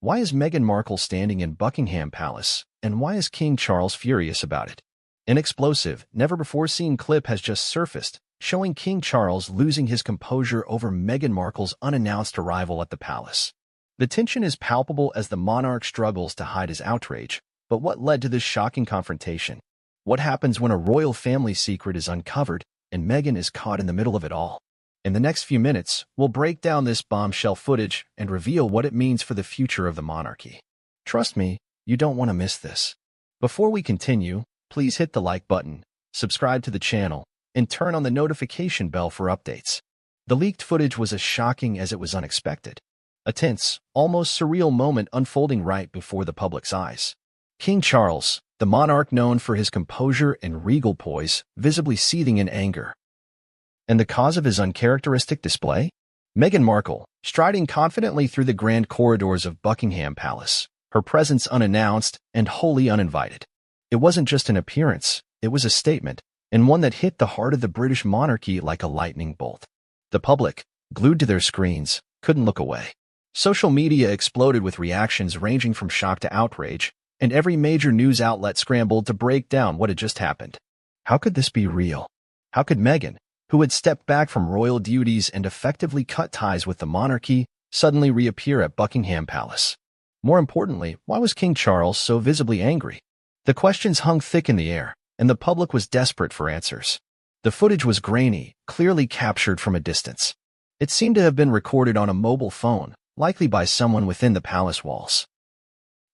Why is Meghan Markle standing in Buckingham Palace, and why is King Charles furious about it? An explosive, never-before-seen clip has just surfaced, showing King Charles losing his composure over Meghan Markle's unannounced arrival at the palace. The tension is palpable as the monarch struggles to hide his outrage. But what led to this shocking confrontation? What happens when a royal family secret is uncovered and Meghan is caught in the middle of it all? In the next few minutes, we'll break down this bombshell footage and reveal what it means for the future of the monarchy. Trust me, you don't want to miss this. Before we continue, please hit the like button, subscribe to the channel, and turn on the notification bell for updates. The leaked footage was as shocking as it was unexpected. A tense, almost surreal moment unfolding right before the public's eyes. King Charles, the monarch known for his composure and regal poise, visibly seething in anger. And the cause of his uncharacteristic display? Meghan Markle, striding confidently through the grand corridors of Buckingham Palace, her presence unannounced and wholly uninvited. It wasn't just an appearance, it was a statement, and one that hit the heart of the British monarchy like a lightning bolt. The public, glued to their screens, couldn't look away. Social media exploded with reactions ranging from shock to outrage, and every major news outlet scrambled to break down what had just happened. How could this be real? How could Meghan, who had stepped back from royal duties and effectively cut ties with the monarchy, suddenly reappear at Buckingham Palace? More importantly, why was King Charles so visibly angry? The questions hung thick in the air, and the public was desperate for answers. The footage was grainy, clearly captured from a distance. It seemed to have been recorded on a mobile phone, likely by someone within the palace walls.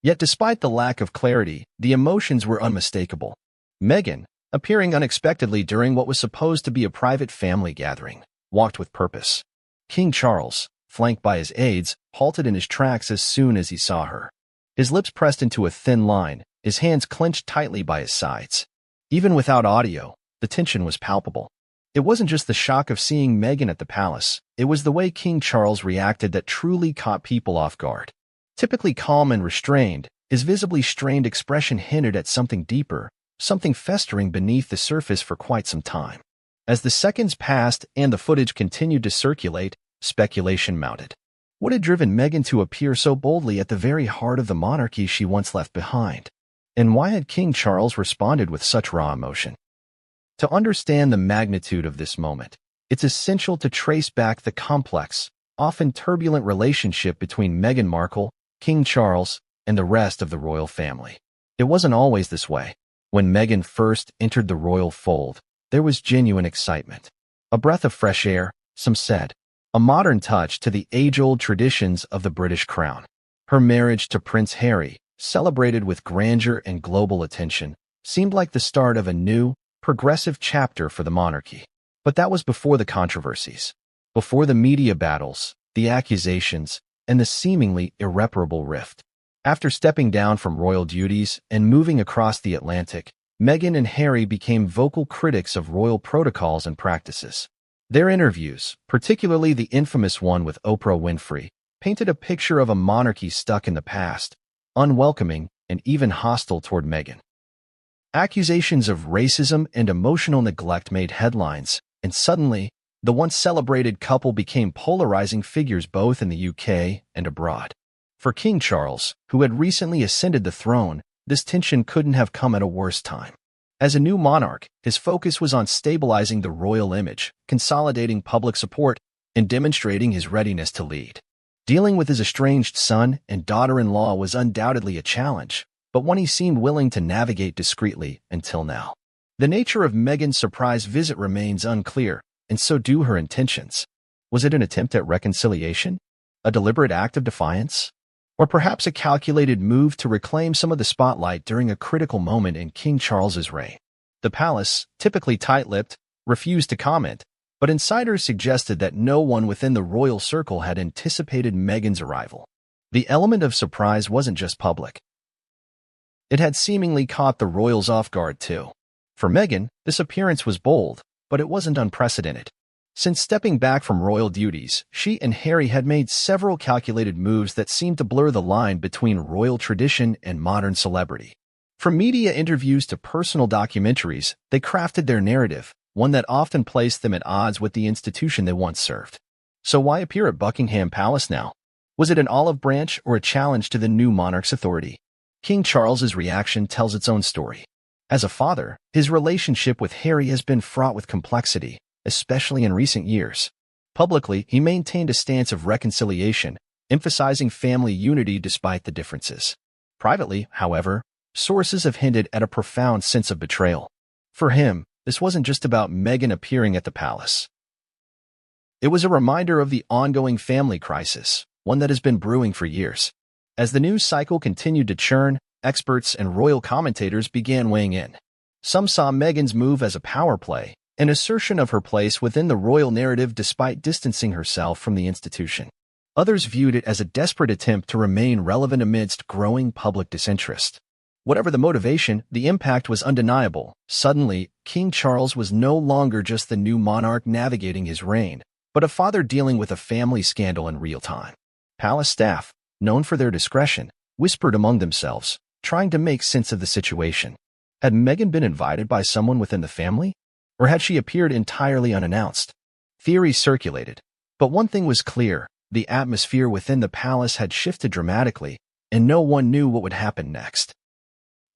Yet despite the lack of clarity, the emotions were unmistakable. Meghan, appearing unexpectedly during what was supposed to be a private family gathering, walked with purpose. King Charles, flanked by his aides, halted in his tracks as soon as he saw her. His lips pressed into a thin line, his hands clenched tightly by his sides. Even without audio, the tension was palpable. It wasn't just the shock of seeing Meghan at the palace, it was the way King Charles reacted that truly caught people off guard. Typically calm and restrained, his visibly strained expression hinted at something deeper, something festering beneath the surface for quite some time. As the seconds passed and the footage continued to circulate, speculation mounted. What had driven Meghan to appear so boldly at the very heart of the monarchy she once left behind? And why had King Charles responded with such raw emotion? To understand the magnitude of this moment, it's essential to trace back the complex, often turbulent relationship between Meghan Markle, King Charles, and the rest of the royal family. It wasn't always this way. When Meghan first entered the royal fold, there was genuine excitement. A breath of fresh air, some said. A modern touch to the age-old traditions of the British crown. Her marriage to Prince Harry, celebrated with grandeur and global attention, seemed like the start of a new, progressive chapter for the monarchy. But that was before the controversies, before the media battles, the accusations, and the seemingly irreparable rift. After stepping down from royal duties and moving across the Atlantic, Meghan and Harry became vocal critics of royal protocols and practices. Their interviews, particularly the infamous one with Oprah Winfrey, painted a picture of a monarchy stuck in the past, unwelcoming and even hostile toward Meghan. Accusations of racism and emotional neglect made headlines, and suddenly, the once celebrated couple became polarizing figures both in the UK and abroad. For King Charles, who had recently ascended the throne, this tension couldn't have come at a worse time. As a new monarch, his focus was on stabilizing the royal image, consolidating public support, and demonstrating his readiness to lead. Dealing with his estranged son and daughter-in-law was undoubtedly a challenge, but one he seemed willing to navigate discreetly until now. The nature of Meghan's surprise visit remains unclear, and so do her intentions. Was it an attempt at reconciliation? A deliberate act of defiance? Or perhaps a calculated move to reclaim some of the spotlight during a critical moment in King Charles's reign? The palace, typically tight-lipped, refused to comment, but insiders suggested that no one within the royal circle had anticipated Meghan's arrival. The element of surprise wasn't just public. It had seemingly caught the royals off guard too. For Meghan, this appearance was bold, but it wasn't unprecedented. Since stepping back from royal duties, she and Harry had made several calculated moves that seemed to blur the line between royal tradition and modern celebrity. From media interviews to personal documentaries, they crafted their narrative, one that often placed them at odds with the institution they once served. So why appear at Buckingham Palace now? Was it an olive branch or a challenge to the new monarch's authority? King Charles's reaction tells its own story. As a father, his relationship with Harry has been fraught with complexity, especially in recent years. Publicly, he maintained a stance of reconciliation, emphasizing family unity despite the differences. Privately, however, sources have hinted at a profound sense of betrayal. For him, this wasn't just about Meghan appearing at the palace. It was a reminder of the ongoing family crisis, one that has been brewing for years. As the news cycle continued to churn, experts and royal commentators began weighing in. Some saw Meghan's move as a power play, an assertion of her place within the royal narrative despite distancing herself from the institution. Others viewed it as a desperate attempt to remain relevant amidst growing public disinterest. Whatever the motivation, the impact was undeniable. Suddenly, King Charles was no longer just the new monarch navigating his reign, but a father dealing with a family scandal in real time. Palace staff, known for their discretion, whispered among themselves, trying to make sense of the situation. Had Meghan been invited by someone within the family? Or had she appeared entirely unannounced? Theories circulated, but one thing was clear: the atmosphere within the palace had shifted dramatically, and no one knew what would happen next.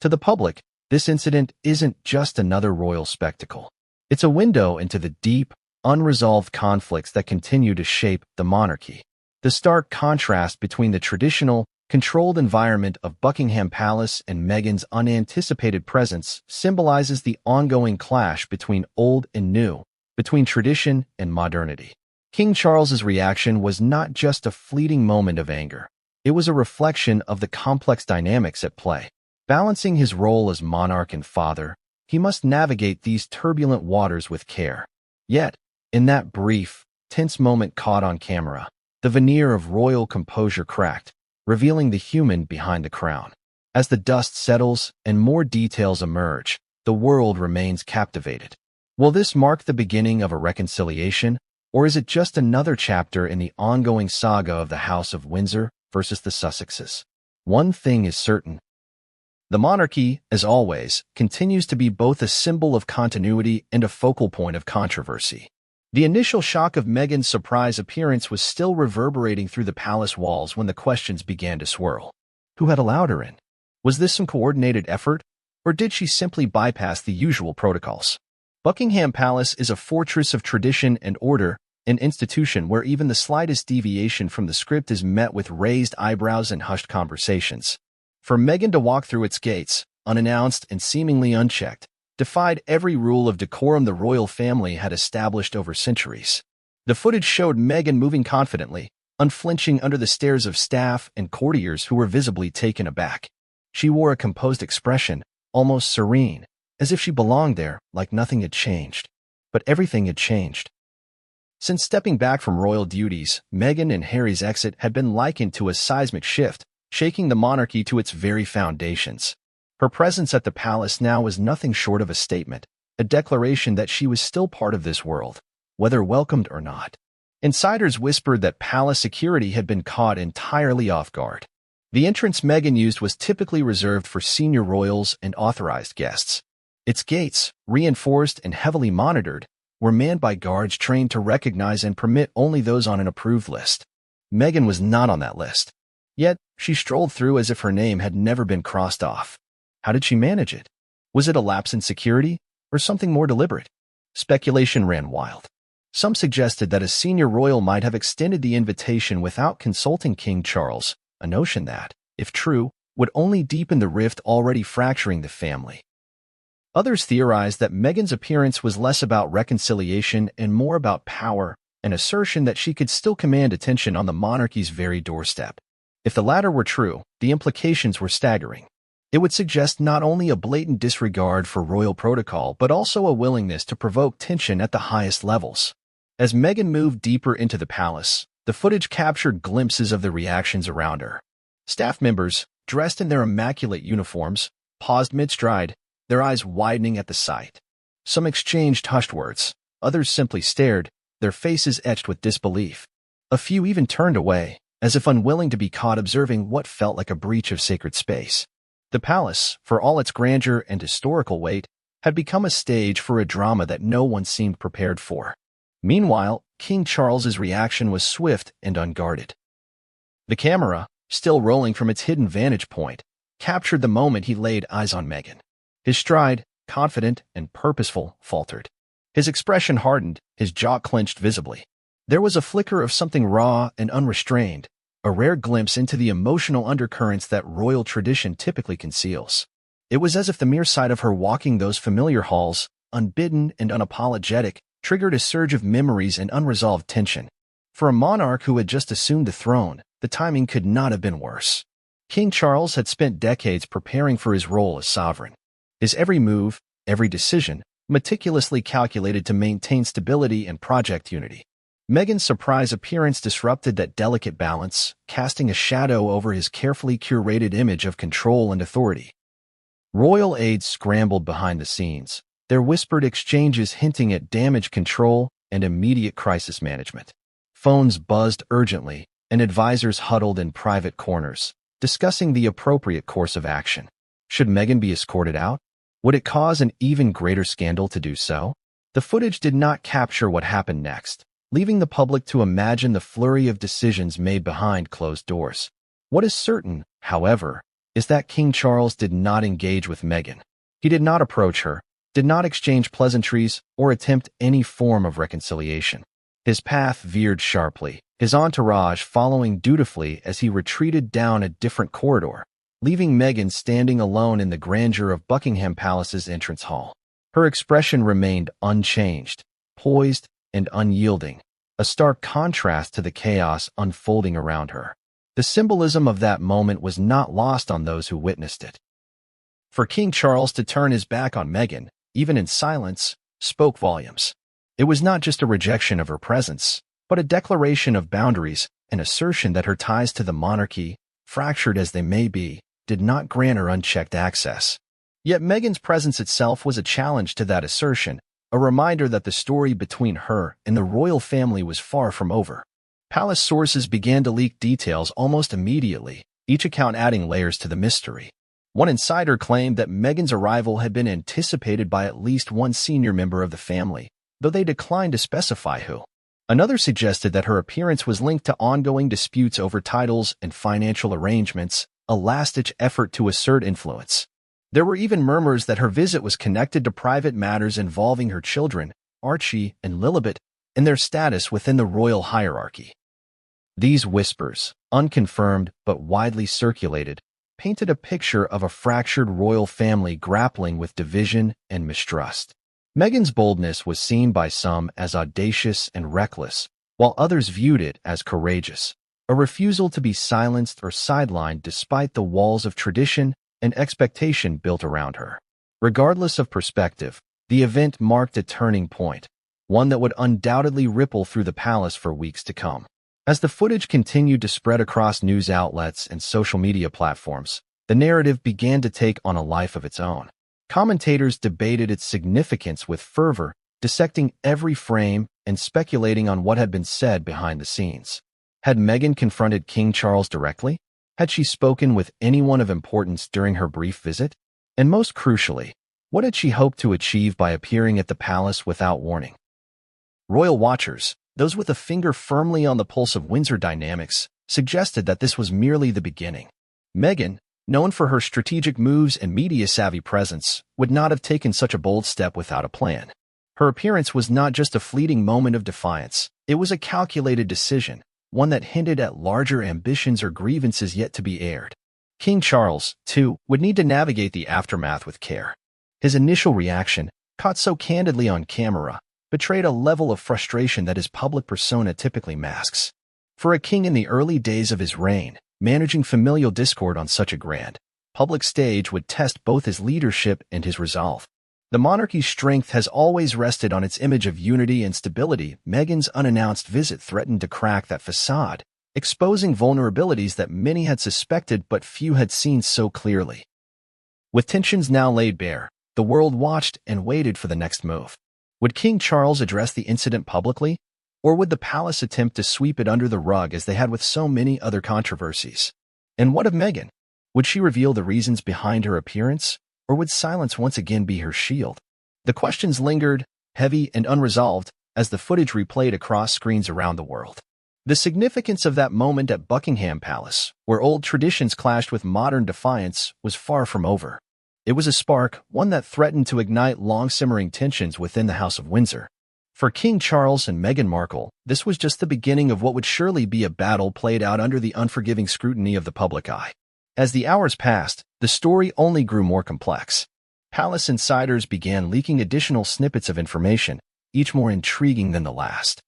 To the public, this incident isn't just another royal spectacle. It's a window into the deep, unresolved conflicts that continue to shape the monarchy. The stark contrast between the traditional, controlled environment of Buckingham Palace and Meghan's unanticipated presence symbolizes the ongoing clash between old and new, between tradition and modernity. King Charles's reaction was not just a fleeting moment of anger. It was a reflection of the complex dynamics at play. Balancing his role as monarch and father, he must navigate these turbulent waters with care. Yet, in that brief, tense moment caught on camera, the veneer of royal composure cracked, revealing the human behind the crown. As the dust settles and more details emerge, the world remains captivated. Will this mark the beginning of a reconciliation, or is it just another chapter in the ongoing saga of the House of Windsor versus the Sussexes? One thing is certain. The monarchy, as always, continues to be both a symbol of continuity and a focal point of controversy. The initial shock of Meghan's surprise appearance was still reverberating through the palace walls when the questions began to swirl. Who had allowed her in? Was this some coordinated effort, or did she simply bypass the usual protocols? Buckingham Palace is a fortress of tradition and order, an institution where even the slightest deviation from the script is met with raised eyebrows and hushed conversations. For Meghan to walk through its gates, unannounced and seemingly unchecked, defied every rule of decorum the royal family had established over centuries. The footage showed Meghan moving confidently, unflinching under the stares of staff and courtiers who were visibly taken aback. She wore a composed expression, almost serene, as if she belonged there, like nothing had changed. But everything had changed. Since stepping back from royal duties, Meghan and Harry's exit had been likened to a seismic shift, shaking the monarchy to its very foundations. Her presence at the palace now was nothing short of a statement, a declaration that she was still part of this world, whether welcomed or not. Insiders whispered that palace security had been caught entirely off guard. The entrance Meghan used was typically reserved for senior royals and authorized guests. Its gates, reinforced and heavily monitored, were manned by guards trained to recognize and permit only those on an approved list. Meghan was not on that list. Yet, she strolled through as if her name had never been crossed off. How did she manage it? Was it a lapse in security, or something more deliberate? Speculation ran wild. Some suggested that a senior royal might have extended the invitation without consulting King Charles, a notion that, if true, would only deepen the rift already fracturing the family. Others theorized that Meghan's appearance was less about reconciliation and more about power, an assertion that she could still command attention on the monarchy's very doorstep. If the latter were true, the implications were staggering. It would suggest not only a blatant disregard for royal protocol, but also a willingness to provoke tension at the highest levels. As Meghan moved deeper into the palace, the footage captured glimpses of the reactions around her. Staff members, dressed in their immaculate uniforms, paused mid-stride, their eyes widening at the sight. Some exchanged hushed words, others simply stared, their faces etched with disbelief. A few even turned away, as if unwilling to be caught observing what felt like a breach of sacred space. The palace, for all its grandeur and historical weight, had become a stage for a drama that no one seemed prepared for. Meanwhile, King Charles's reaction was swift and unguarded. The camera, still rolling from its hidden vantage point, captured the moment he laid eyes on Meghan. His stride, confident and purposeful, faltered. His expression hardened, his jaw clenched visibly. There was a flicker of something raw and unrestrained, a rare glimpse into the emotional undercurrents that royal tradition typically conceals. It was as if the mere sight of her walking those familiar halls, unbidden and unapologetic, triggered a surge of memories and unresolved tension. For a monarch who had just assumed the throne, the timing could not have been worse. King Charles had spent decades preparing for his role as sovereign. His every move, every decision, meticulously calculated to maintain stability and project unity. Meghan's surprise appearance disrupted that delicate balance, casting a shadow over his carefully curated image of control and authority. Royal aides scrambled behind the scenes, their whispered exchanges hinting at damage control and immediate crisis management. Phones buzzed urgently, and advisors huddled in private corners, discussing the appropriate course of action. Should Meghan be escorted out? Would it cause an even greater scandal to do so? The footage did not capture what happened next, leaving the public to imagine the flurry of decisions made behind closed doors. What is certain, however, is that King Charles did not engage with Meghan. He did not approach her, did not exchange pleasantries, or attempt any form of reconciliation. His path veered sharply, his entourage following dutifully as he retreated down a different corridor, leaving Meghan standing alone in the grandeur of Buckingham Palace's entrance hall. Her expression remained unchanged, poised and unyielding, a stark contrast to the chaos unfolding around her. The symbolism of that moment was not lost on those who witnessed it. For King Charles to turn his back on Meghan, even in silence, spoke volumes. It was not just a rejection of her presence, but a declaration of boundaries, an assertion that her ties to the monarchy, fractured as they may be, did not grant her unchecked access. Yet Meghan's presence itself was a challenge to that assertion, a reminder that the story between her and the royal family was far from over. Palace sources began to leak details almost immediately, each account adding layers to the mystery. One insider claimed that Meghan's arrival had been anticipated by at least one senior member of the family, though they declined to specify who. Another suggested that her appearance was linked to ongoing disputes over titles and financial arrangements, a last-ditch effort to assert influence. There were even murmurs that her visit was connected to private matters involving her children, Archie and Lilibet, and their status within the royal hierarchy. These whispers, unconfirmed but widely circulated, painted a picture of a fractured royal family grappling with division and mistrust. Meghan's boldness was seen by some as audacious and reckless, while others viewed it as courageous, a refusal to be silenced or sidelined despite the walls of tradition and expectation built around her. Regardless of perspective, the event marked a turning point, one that would undoubtedly ripple through the palace for weeks to come. As the footage continued to spread across news outlets and social media platforms, the narrative began to take on a life of its own. Commentators debated its significance with fervor, dissecting every frame and speculating on what had been said behind the scenes. Had Meghan confronted King Charles directly? Had she spoken with anyone of importance during her brief visit? And most crucially, what had she hoped to achieve by appearing at the palace without warning? Royal watchers, those with a finger firmly on the pulse of Windsor dynamics, suggested that this was merely the beginning. Meghan, known for her strategic moves and media-savvy presence, would not have taken such a bold step without a plan. Her appearance was not just a fleeting moment of defiance, it was a calculated decision, one that hinted at larger ambitions or grievances yet to be aired. King Charles, too, would need to navigate the aftermath with care. His initial reaction, caught so candidly on camera, betrayed a level of frustration that his public persona typically masks. For a king in the early days of his reign, managing familial discord on such a grand, public stage would test both his leadership and his resolve. The monarchy's strength has always rested on its image of unity and stability. Meghan's unannounced visit threatened to crack that facade, exposing vulnerabilities that many had suspected but few had seen so clearly. With tensions now laid bare, the world watched and waited for the next move. Would King Charles address the incident publicly, or would the palace attempt to sweep it under the rug as they had with so many other controversies? And what of Meghan? Would she reveal the reasons behind her appearance, or would silence once again be her shield? The questions lingered, heavy and unresolved, as the footage replayed across screens around the world. The significance of that moment at Buckingham Palace, where old traditions clashed with modern defiance, was far from over. It was a spark, one that threatened to ignite long-simmering tensions within the House of Windsor. For King Charles and Meghan Markle, this was just the beginning of what would surely be a battle played out under the unforgiving scrutiny of the public eye. As the hours passed, the story only grew more complex. Palace insiders began leaking additional snippets of information, each more intriguing than the last.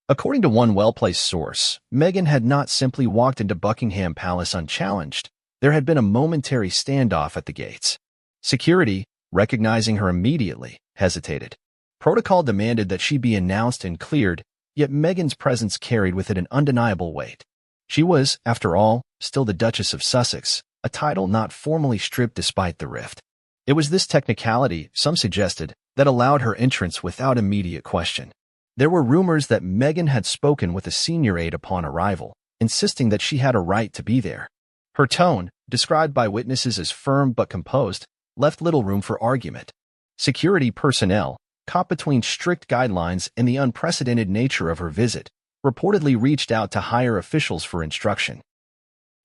According to one well-placed source, Meghan had not simply walked into Buckingham Palace unchallenged. There had been a momentary standoff at the gates. Security, recognizing her immediately, hesitated. Protocol demanded that she be announced and cleared, yet Meghan's presence carried with it an undeniable weight. She was, after all, still the Duchess of Sussex, a title not formally stripped despite the rift. It was this technicality, some suggested, that allowed her entrance without immediate question. There were rumors that Meghan had spoken with a senior aide upon arrival, insisting that she had a right to be there. Her tone, described by witnesses as firm but composed, left little room for argument. Security personnel, caught between strict guidelines and the unprecedented nature of her visit, reportedly reached out to higher officials for instruction.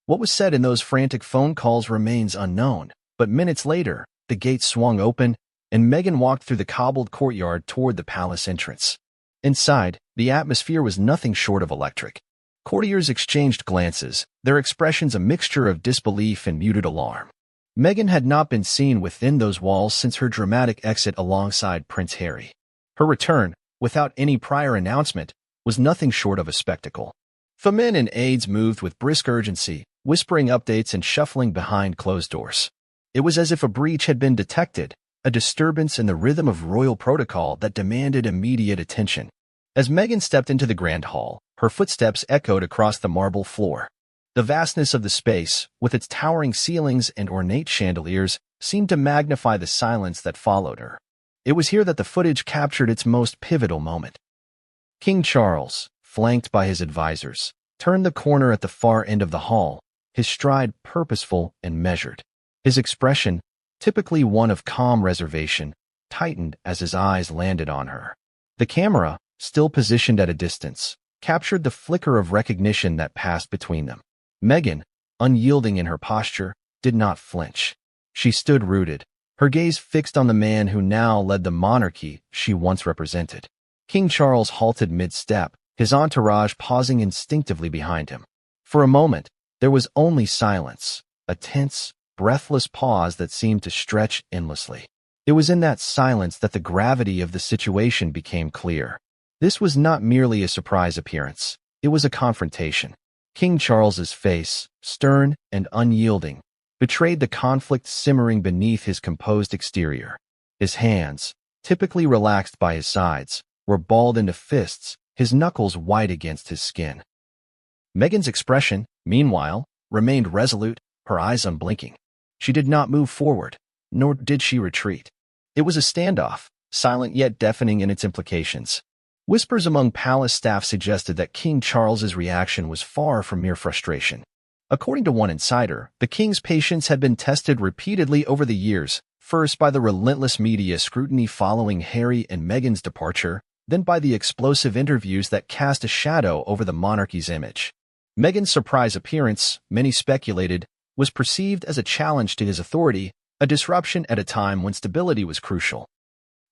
What was said in those frantic phone calls remains unknown, but minutes later, the gates swung open, and Meghan walked through the cobbled courtyard toward the palace entrance. Inside, the atmosphere was nothing short of electric. Courtiers exchanged glances, their expressions a mixture of disbelief and muted alarm. Meghan had not been seen within those walls since her dramatic exit alongside Prince Harry. Her return, without any prior announcement, was nothing short of a spectacle. Footmen and aides moved with brisk urgency, whispering updates and shuffling behind closed doors. It was as if a breach had been detected, a disturbance in the rhythm of royal protocol that demanded immediate attention. As Meghan stepped into the grand hall, her footsteps echoed across the marble floor. The vastness of the space, with its towering ceilings and ornate chandeliers, seemed to magnify the silence that followed her. It was here that the footage captured its most pivotal moment. King Charles, flanked by his advisors, turned the corner at the far end of the hall, his stride purposeful and measured. His expression, typically one of calm reservation, tightened as his eyes landed on her. The camera, still positioned at a distance, captured the flicker of recognition that passed between them. Meghan, unyielding in her posture, did not flinch. She stood rooted, her gaze fixed on the man who now led the monarchy she once represented. King Charles halted mid-step, his entourage pausing instinctively behind him. For a moment, there was only silence, a tense, breathless pause that seemed to stretch endlessly. It was in that silence that the gravity of the situation became clear. This was not merely a surprise appearance. It was a confrontation. King Charles's face, stern and unyielding, betrayed the conflict simmering beneath his composed exterior. His hands, typically relaxed by his sides, were balled into fists, his knuckles white against his skin. Meghan's expression, meanwhile, remained resolute, her eyes unblinking. She did not move forward, nor did she retreat. It was a standoff, silent yet deafening in its implications. Whispers among palace staff suggested that King Charles's reaction was far from mere frustration. According to one insider, the king's patience had been tested repeatedly over the years, first by the relentless media scrutiny following Harry and Meghan's departure, then by the explosive interviews that cast a shadow over the monarchy's image. Meghan's surprise appearance, many speculated, was perceived as a challenge to his authority, a disruption at a time when stability was crucial.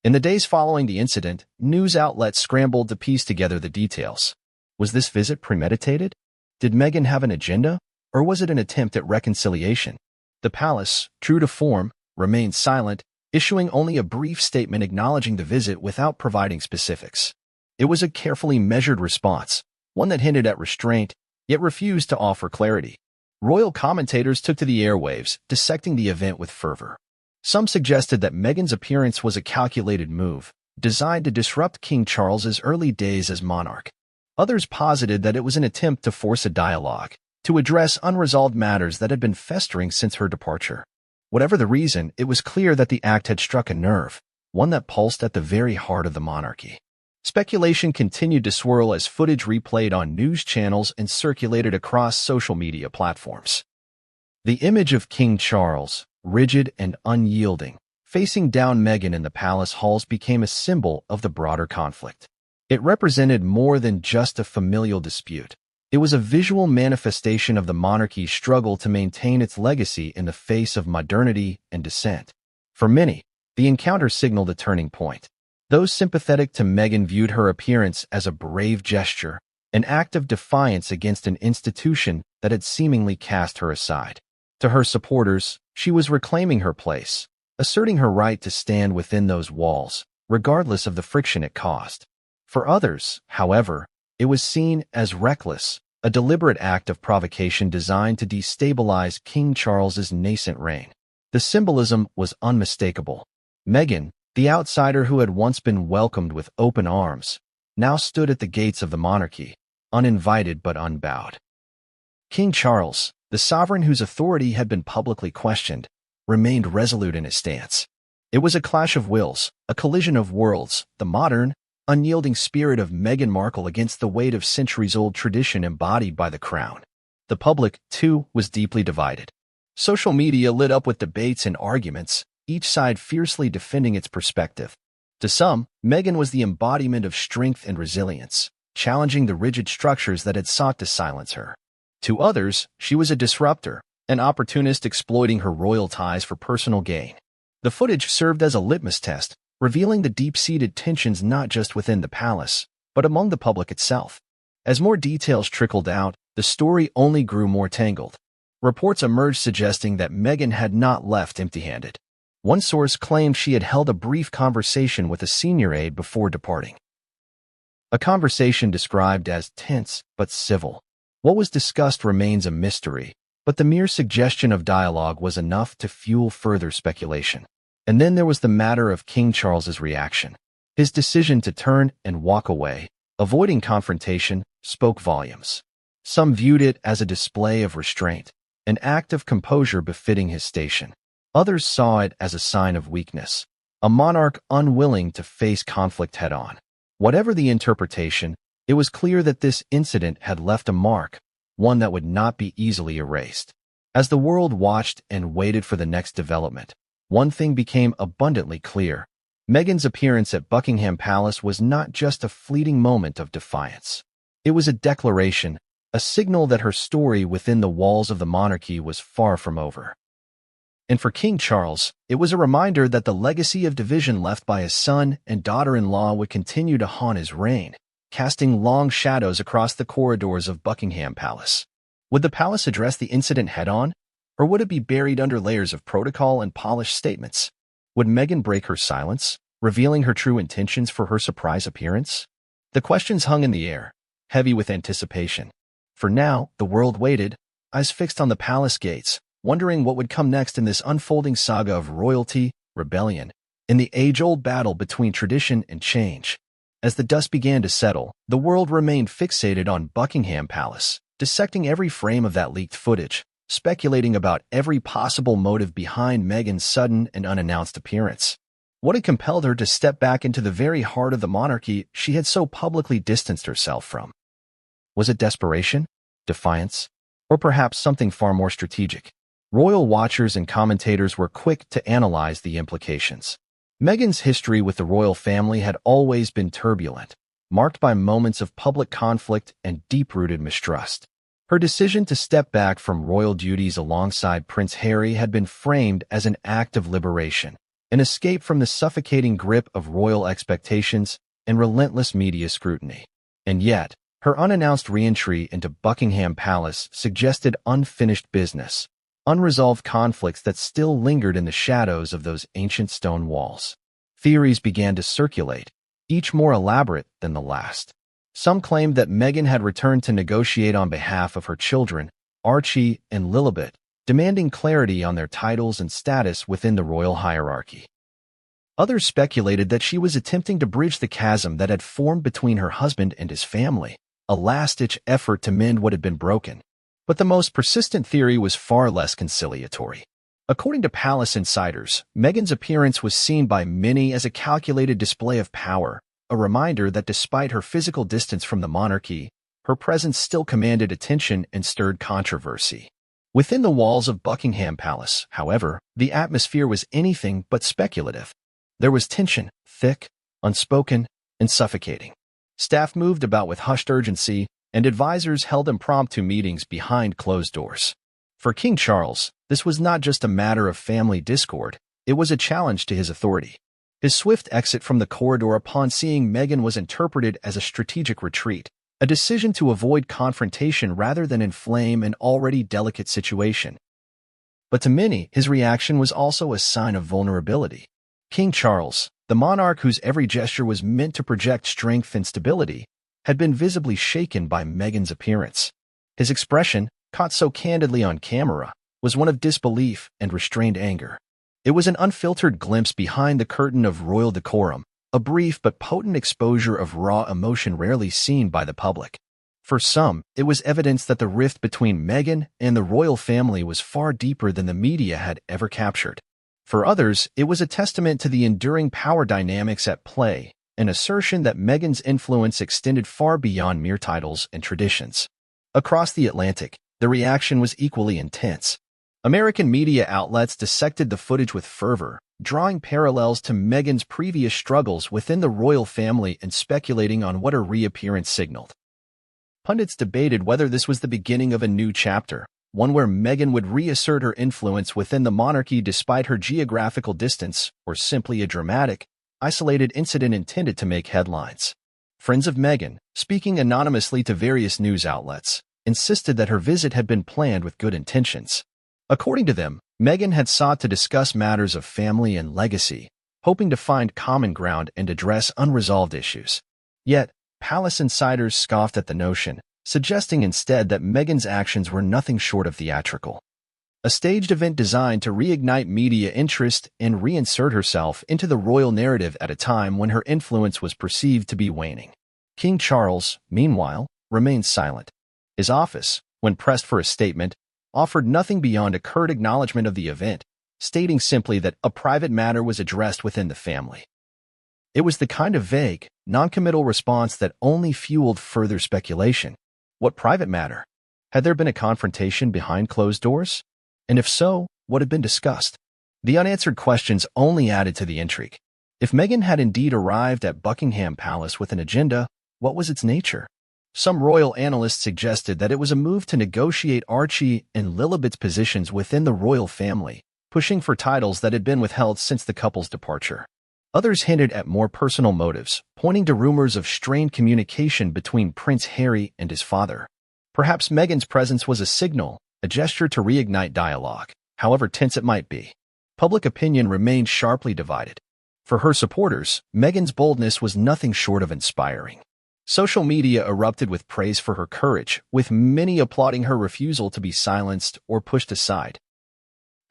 In the days following the incident, news outlets scrambled to piece together the details. Was this visit premeditated? Did Meghan have an agenda, or was it an attempt at reconciliation? The palace, true to form, remained silent, issuing only a brief statement acknowledging the visit without providing specifics. It was a carefully measured response, one that hinted at restraint, yet refused to offer clarity. Royal commentators took to the airwaves, dissecting the event with fervor. Some suggested that Meghan's appearance was a calculated move, designed to disrupt King Charles's early days as monarch. Others posited that it was an attempt to force a dialogue, to address unresolved matters that had been festering since her departure. Whatever the reason, it was clear that the act had struck a nerve, one that pulsed at the very heart of the monarchy. Speculation continued to swirl as footage replayed on news channels and circulated across social media platforms. The image of King Charles, rigid and unyielding, facing down Meghan in the palace halls became a symbol of the broader conflict. It represented more than just a familial dispute. It was a visual manifestation of the monarchy's struggle to maintain its legacy in the face of modernity and dissent. For many, the encounter signaled a turning point. Those sympathetic to Meghan viewed her appearance as a brave gesture, an act of defiance against an institution that had seemingly cast her aside. To her supporters, she was reclaiming her place, asserting her right to stand within those walls, regardless of the friction it caused. For others, however, it was seen as reckless, a deliberate act of provocation designed to destabilize King Charles's nascent reign. The symbolism was unmistakable. Meghan, the outsider who had once been welcomed with open arms, now stood at the gates of the monarchy, uninvited but unbowed. King Charles, the sovereign whose authority had been publicly questioned, remained resolute in his stance. It was a clash of wills, a collision of worlds, the modern, unyielding spirit of Meghan Markle against the weight of centuries-old tradition embodied by the crown. The public, too, was deeply divided. Social media lit up with debates and arguments, each side fiercely defending its perspective. To some, Meghan was the embodiment of strength and resilience, challenging the rigid structures that had sought to silence her. To others, she was a disruptor, an opportunist exploiting her royal ties for personal gain. The footage served as a litmus test, revealing the deep-seated tensions not just within the palace, but among the public itself. As more details trickled out, the story only grew more tangled. Reports emerged suggesting that Meghan had not left empty-handed. One source claimed she had held a brief conversation with a senior aide before departing. A conversation described as tense but civil. What was discussed remains a mystery, but the mere suggestion of dialogue was enough to fuel further speculation. And then there was the matter of King Charles's reaction. His decision to turn and walk away, avoiding confrontation, spoke volumes. Some viewed it as a display of restraint, an act of composure befitting his station. Others saw it as a sign of weakness, a monarch unwilling to face conflict head-on. Whatever the interpretation, it was clear that this incident had left a mark, one that would not be easily erased. As the world watched and waited for the next development, one thing became abundantly clear. Meghan's appearance at Buckingham Palace was not just a fleeting moment of defiance. It was a declaration, a signal that her story within the walls of the monarchy was far from over. And for King Charles, it was a reminder that the legacy of division left by his son and daughter-in-law would continue to haunt his reign, casting long shadows across the corridors of Buckingham Palace. Would the palace address the incident head-on? Or would it be buried under layers of protocol and polished statements? Would Meghan break her silence, revealing her true intentions for her surprise appearance? The questions hung in the air, heavy with anticipation. For now, the world waited, eyes fixed on the palace gates, wondering what would come next in this unfolding saga of royalty, rebellion, and the age-old battle between tradition and change. As the dust began to settle, the world remained fixated on Buckingham Palace, dissecting every frame of that leaked footage, speculating about every possible motive behind Meghan's sudden and unannounced appearance. What had compelled her to step back into the very heart of the monarchy she had so publicly distanced herself from? Was it desperation, defiance, or perhaps something far more strategic? Royal watchers and commentators were quick to analyze the implications. Meghan's history with the royal family had always been turbulent, marked by moments of public conflict and deep-rooted mistrust. Her decision to step back from royal duties alongside Prince Harry had been framed as an act of liberation, an escape from the suffocating grip of royal expectations and relentless media scrutiny. And yet, her unannounced re-entry into Buckingham Palace suggested unfinished business, unresolved conflicts that still lingered in the shadows of those ancient stone walls. Theories began to circulate, each more elaborate than the last. Some claimed that Meghan had returned to negotiate on behalf of her children, Archie and Lilibet, demanding clarity on their titles and status within the royal hierarchy. Others speculated that she was attempting to bridge the chasm that had formed between her husband and his family, a last-ditch effort to mend what had been broken. But the most persistent theory was far less conciliatory. According to palace insiders, Meghan's appearance was seen by many as a calculated display of power, a reminder that despite her physical distance from the monarchy, her presence still commanded attention and stirred controversy. Within the walls of Buckingham Palace, however, the atmosphere was anything but speculative. There was tension, thick, unspoken, and suffocating. Staff moved about with hushed urgency, and advisors held impromptu meetings behind closed doors. For King Charles, this was not just a matter of family discord, it was a challenge to his authority. His swift exit from the corridor upon seeing Meghan was interpreted as a strategic retreat, a decision to avoid confrontation rather than inflame an already delicate situation. But to many, his reaction was also a sign of vulnerability. King Charles, the monarch whose every gesture was meant to project strength and stability, had been visibly shaken by Meghan's appearance. His expression, caught so candidly on camera, was one of disbelief and restrained anger. It was an unfiltered glimpse behind the curtain of royal decorum, a brief but potent exposure of raw emotion rarely seen by the public. For some, it was evidence that the rift between Meghan and the royal family was far deeper than the media had ever captured. For others, it was a testament to the enduring power dynamics at play, an assertion that Meghan's influence extended far beyond mere titles and traditions. Across the Atlantic, the reaction was equally intense. American media outlets dissected the footage with fervor, drawing parallels to Meghan's previous struggles within the royal family and speculating on what her reappearance signaled. Pundits debated whether this was the beginning of a new chapter, one where Meghan would reassert her influence within the monarchy despite her geographical distance, or simply a dramatic, isolated incident intended to make headlines. Friends of Meghan, speaking anonymously to various news outlets, insisted that her visit had been planned with good intentions. According to them, Meghan had sought to discuss matters of family and legacy, hoping to find common ground and address unresolved issues. Yet, palace insiders scoffed at the notion, suggesting instead that Meghan's actions were nothing short of theatrical. A staged event designed to reignite media interest and reinsert herself into the royal narrative at a time when her influence was perceived to be waning. King Charles, meanwhile, remained silent. His office, when pressed for a statement, offered nothing beyond a curt acknowledgement of the event, stating simply that a private matter was addressed within the family. It was the kind of vague, noncommittal response that only fueled further speculation. What private matter? Had there been a confrontation behind closed doors? And if so, what had been discussed? The unanswered questions only added to the intrigue. If Meghan had indeed arrived at Buckingham Palace with an agenda, what was its nature? Some royal analysts suggested that it was a move to negotiate Archie and Lilibet's positions within the royal family, pushing for titles that had been withheld since the couple's departure. Others hinted at more personal motives, pointing to rumors of strained communication between Prince Harry and his father. Perhaps Meghan's presence was a signal, a gesture to reignite dialogue, however tense it might be. Public opinion remained sharply divided. For her supporters, Meghan's boldness was nothing short of inspiring. Social media erupted with praise for her courage, with many applauding her refusal to be silenced or pushed aside.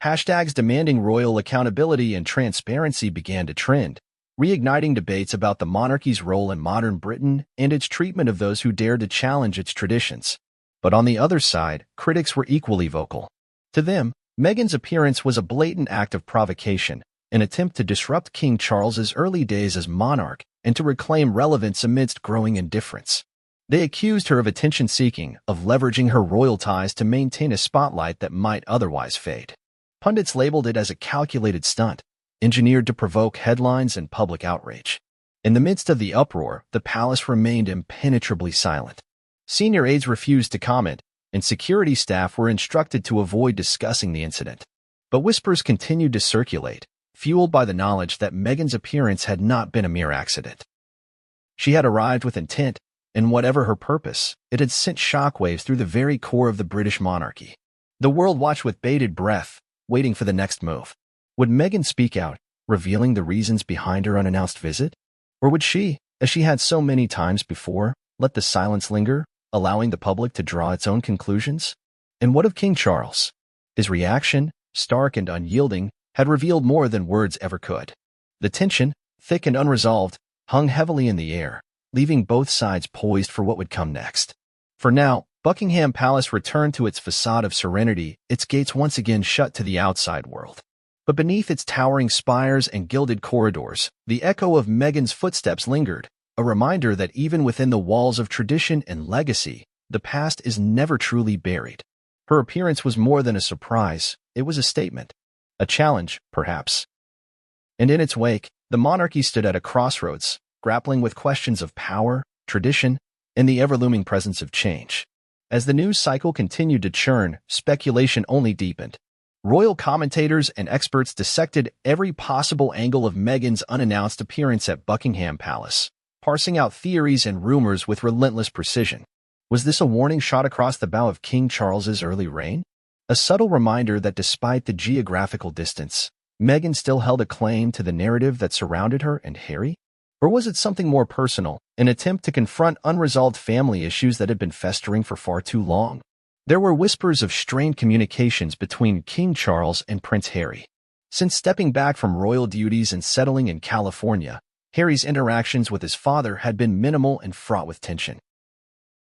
Hashtags demanding royal accountability and transparency began to trend, reigniting debates about the monarchy's role in modern Britain and its treatment of those who dared to challenge its traditions. But on the other side, critics were equally vocal. To them, Meghan's appearance was a blatant act of provocation, an attempt to disrupt King Charles's early days as monarch and to reclaim relevance amidst growing indifference. They accused her of attention-seeking, of leveraging her royal ties to maintain a spotlight that might otherwise fade. Pundits labeled it as a calculated stunt, engineered to provoke headlines and public outrage. In the midst of the uproar, the palace remained impenetrably silent. Senior aides refused to comment, and security staff were instructed to avoid discussing the incident. But whispers continued to circulate, fueled by the knowledge that Meghan's appearance had not been a mere accident. She had arrived with intent, and whatever her purpose, it had sent shockwaves through the very core of the British monarchy. The world watched with bated breath, waiting for the next move. Would Meghan speak out, revealing the reasons behind her unannounced visit? Or would she, as she had so many times before, let the silence linger, allowing the public to draw its own conclusions? And what of King Charles? His reaction, stark and unyielding, had revealed more than words ever could. The tension, thick and unresolved, hung heavily in the air, leaving both sides poised for what would come next. For now, Buckingham Palace returned to its facade of serenity, its gates once again shut to the outside world. But beneath its towering spires and gilded corridors, the echo of Meghan's footsteps lingered, a reminder that even within the walls of tradition and legacy, the past is never truly buried. Her appearance was more than a surprise, it was a statement. A challenge, perhaps. And in its wake, the monarchy stood at a crossroads, grappling with questions of power, tradition, and the ever-looming presence of change. As the news cycle continued to churn, speculation only deepened. Royal commentators and experts dissected every possible angle of Meghan's unannounced appearance at Buckingham Palace, parsing out theories and rumors with relentless precision. Was this a warning shot across the bow of King Charles's early reign? A subtle reminder that despite the geographical distance, Meghan still held a claim to the narrative that surrounded her and Harry? Or was it something more personal, an attempt to confront unresolved family issues that had been festering for far too long? There were whispers of strained communications between King Charles and Prince Harry. Since stepping back from royal duties and settling in California, Harry's interactions with his father had been minimal and fraught with tension.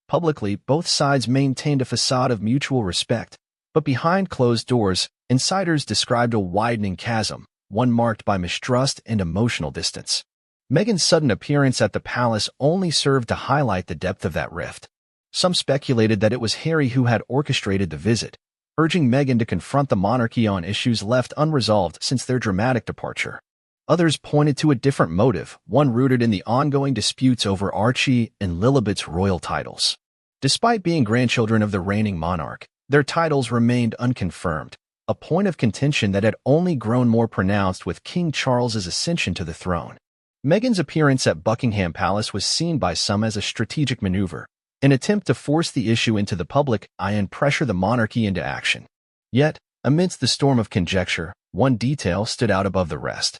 Publicly, both sides maintained a facade of mutual respect, but behind closed doors, insiders described a widening chasm, one marked by mistrust and emotional distance. Meghan's sudden appearance at the palace only served to highlight the depth of that rift. Some speculated that it was Harry who had orchestrated the visit, urging Meghan to confront the monarchy on issues left unresolved since their dramatic departure. Others pointed to a different motive, one rooted in the ongoing disputes over Archie and Lilibet's royal titles. Despite being grandchildren of the reigning monarch, their titles remained unconfirmed, a point of contention that had only grown more pronounced with King Charles's ascension to the throne. Meghan's appearance at Buckingham Palace was seen by some as a strategic maneuver, an attempt to force the issue into the public eye and pressure the monarchy into action. Yet, amidst the storm of conjecture, one detail stood out above the rest.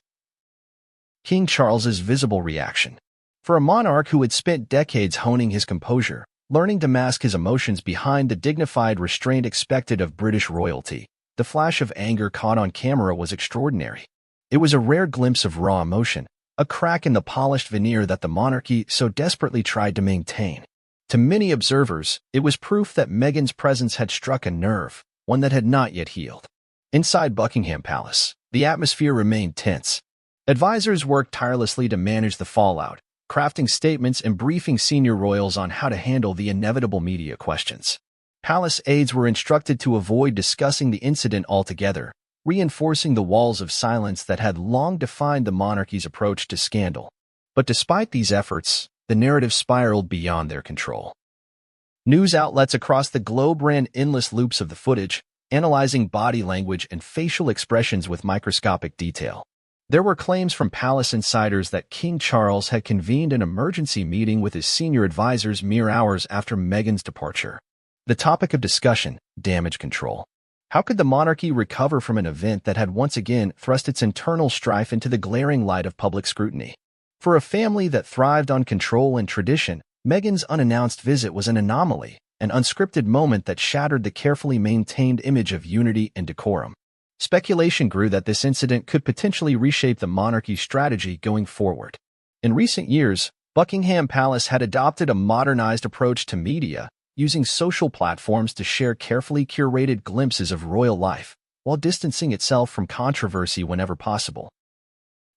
King Charles's visible reaction. For a monarch who had spent decades honing his composure, learning to mask his emotions behind the dignified restraint expected of British royalty, the flash of anger caught on camera was extraordinary. It was a rare glimpse of raw emotion, a crack in the polished veneer that the monarchy so desperately tried to maintain. To many observers, it was proof that Meghan's presence had struck a nerve, one that had not yet healed. Inside Buckingham Palace, the atmosphere remained tense. Advisors worked tirelessly to manage the fallout, crafting statements and briefing senior royals on how to handle the inevitable media questions. Palace aides were instructed to avoid discussing the incident altogether, reinforcing the walls of silence that had long defined the monarchy's approach to scandal. But despite these efforts, the narrative spiraled beyond their control. News outlets across the globe ran endless loops of the footage, analyzing body language and facial expressions with microscopic detail. There were claims from palace insiders that King Charles had convened an emergency meeting with his senior advisors mere hours after Meghan's departure. The topic of discussion: damage control. How could the monarchy recover from an event that had once again thrust its internal strife into the glaring light of public scrutiny? For a family that thrived on control and tradition, Meghan's unannounced visit was an anomaly, an unscripted moment that shattered the carefully maintained image of unity and decorum. Speculation grew that this incident could potentially reshape the monarchy's strategy going forward. In recent years, Buckingham Palace had adopted a modernized approach to media, using social platforms to share carefully curated glimpses of royal life, while distancing itself from controversy whenever possible.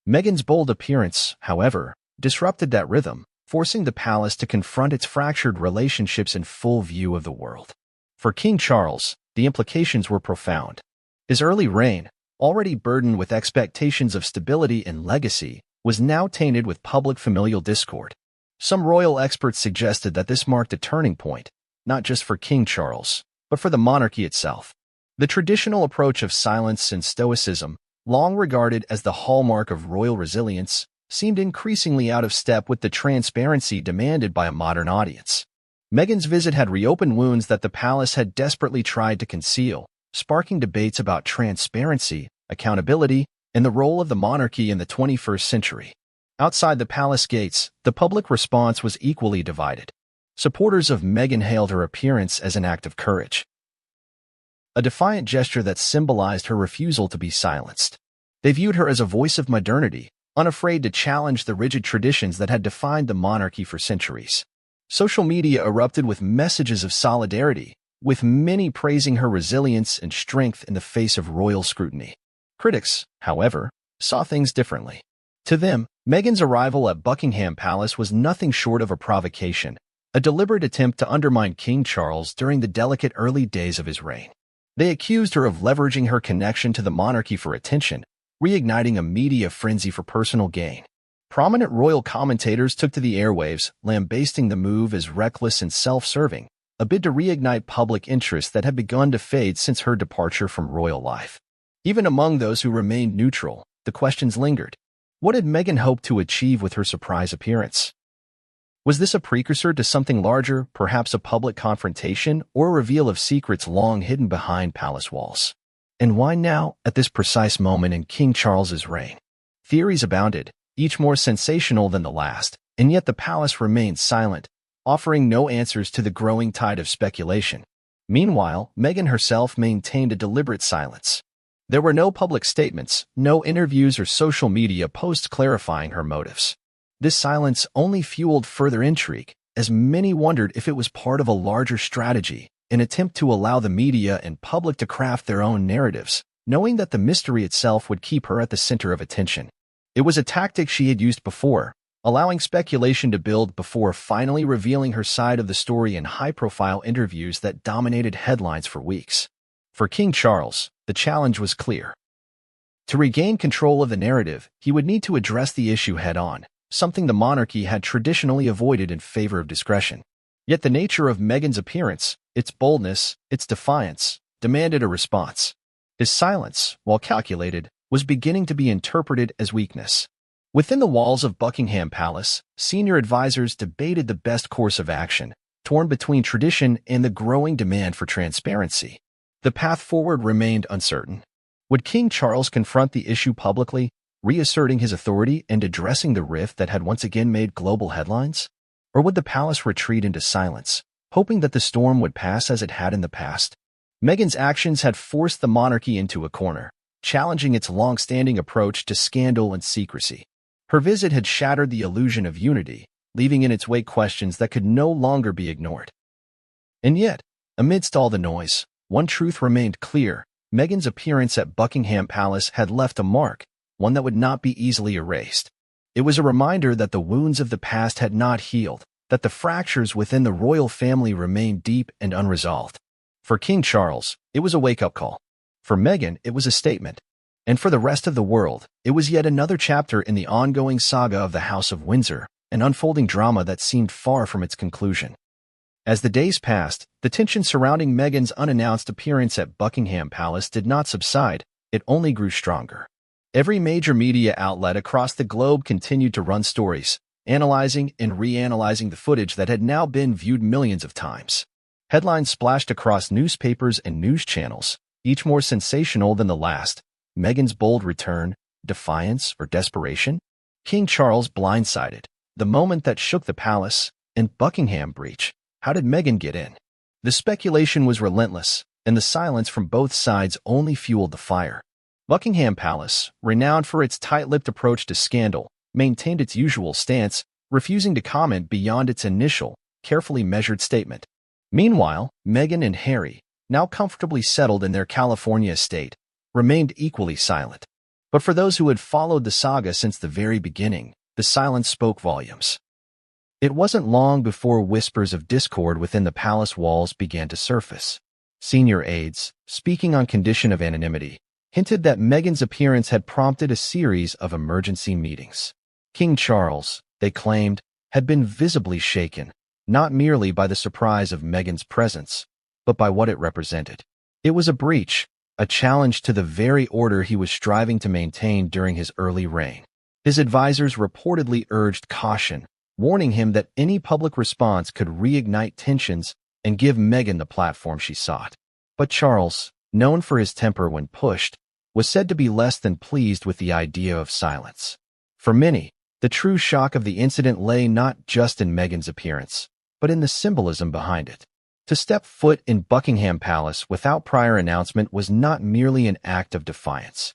Meghan's bold appearance, however, disrupted that rhythm, forcing the palace to confront its fractured relationships in full view of the world. For King Charles, the implications were profound. His early reign, already burdened with expectations of stability and legacy, was now tainted with public familial discord. Some royal experts suggested that this marked a turning point, not just for King Charles, but for the monarchy itself. The traditional approach of silence and stoicism, long regarded as the hallmark of royal resilience, seemed increasingly out of step with the transparency demanded by a modern audience. Meghan's visit had reopened wounds that the palace had desperately tried to conceal, sparking debates about transparency, accountability, and the role of the monarchy in the 21st century. Outside the palace gates, the public response was equally divided. Supporters of Meghan hailed her appearance as an act of courage, a defiant gesture that symbolized her refusal to be silenced. They viewed her as a voice of modernity, unafraid to challenge the rigid traditions that had defined the monarchy for centuries. Social media erupted with messages of solidarity, with many praising her resilience and strength in the face of royal scrutiny. Critics, however, saw things differently. To them, Meghan's arrival at Buckingham Palace was nothing short of a provocation, a deliberate attempt to undermine King Charles during the delicate early days of his reign. They accused her of leveraging her connection to the monarchy for attention, reigniting a media frenzy for personal gain. Prominent royal commentators took to the airwaves, lambasting the move as reckless and self-serving, a bid to reignite public interest that had begun to fade since her departure from royal life. Even among those who remained neutral, the questions lingered. What had Meghan hoped to achieve with her surprise appearance? Was this a precursor to something larger, perhaps a public confrontation or a reveal of secrets long hidden behind palace walls? And why now, at this precise moment in King Charles's reign? Theories abounded, each more sensational than the last, and yet the palace remained silent, offering no answers to the growing tide of speculation. Meanwhile, Meghan herself maintained a deliberate silence. There were no public statements, no interviews or social media posts clarifying her motives. This silence only fueled further intrigue, as many wondered if it was part of a larger strategy, an attempt to allow the media and public to craft their own narratives, knowing that the mystery itself would keep her at the center of attention. It was a tactic she had used before, allowing speculation to build before finally revealing her side of the story in high-profile interviews that dominated headlines for weeks. For King Charles, the challenge was clear. To regain control of the narrative, he would need to address the issue head-on, something the monarchy had traditionally avoided in favor of discretion. Yet the nature of Meghan's appearance, its boldness, its defiance, demanded a response. His silence, while calculated, was beginning to be interpreted as weakness. Within the walls of Buckingham Palace, senior advisors debated the best course of action, torn between tradition and the growing demand for transparency. The path forward remained uncertain. Would King Charles confront the issue publicly, reasserting his authority and addressing the rift that had once again made global headlines? Or would the palace retreat into silence, hoping that the storm would pass as it had in the past? Meghan's actions had forced the monarchy into a corner, challenging its long-standing approach to scandal and secrecy. Her visit had shattered the illusion of unity, leaving in its wake questions that could no longer be ignored. And yet, amidst all the noise, one truth remained clear. Meghan's appearance at Buckingham Palace had left a mark, one that would not be easily erased. It was a reminder that the wounds of the past had not healed, that the fractures within the royal family remained deep and unresolved. For King Charles, it was a wake-up call. For Meghan, it was a statement. And for the rest of the world, it was yet another chapter in the ongoing saga of the House of Windsor, an unfolding drama that seemed far from its conclusion. As the days passed, the tension surrounding Meghan's unannounced appearance at Buckingham Palace did not subside, it only grew stronger. Every major media outlet across the globe continued to run stories, analyzing and reanalyzing the footage that had now been viewed millions of times. Headlines splashed across newspapers and news channels, each more sensational than the last. Meghan's bold return, defiance, or desperation? King Charles blindsided, the moment that shook the palace, and Buckingham breach. How did Meghan get in? The speculation was relentless, and the silence from both sides only fueled the fire. Buckingham Palace, renowned for its tight-lipped approach to scandal, maintained its usual stance, refusing to comment beyond its initial, carefully measured statement. Meanwhile, Meghan and Harry, now comfortably settled in their California estate, remained equally silent. But for those who had followed the saga since the very beginning, the silence spoke volumes. It wasn't long before whispers of discord within the palace walls began to surface. Senior aides, speaking on condition of anonymity, hinted that Meghan's appearance had prompted a series of emergency meetings. King Charles, they claimed, had been visibly shaken, not merely by the surprise of Meghan's presence, but by what it represented. It was a breach, a challenge to the very order he was striving to maintain during his early reign. His advisors reportedly urged caution, warning him that any public response could reignite tensions and give Meghan the platform she sought. But Charles, known for his temper when pushed, was said to be less than pleased with the idea of silence. For many, the true shock of the incident lay not just in Meghan's appearance, but in the symbolism behind it. To step foot in Buckingham Palace without prior announcement was not merely an act of defiance.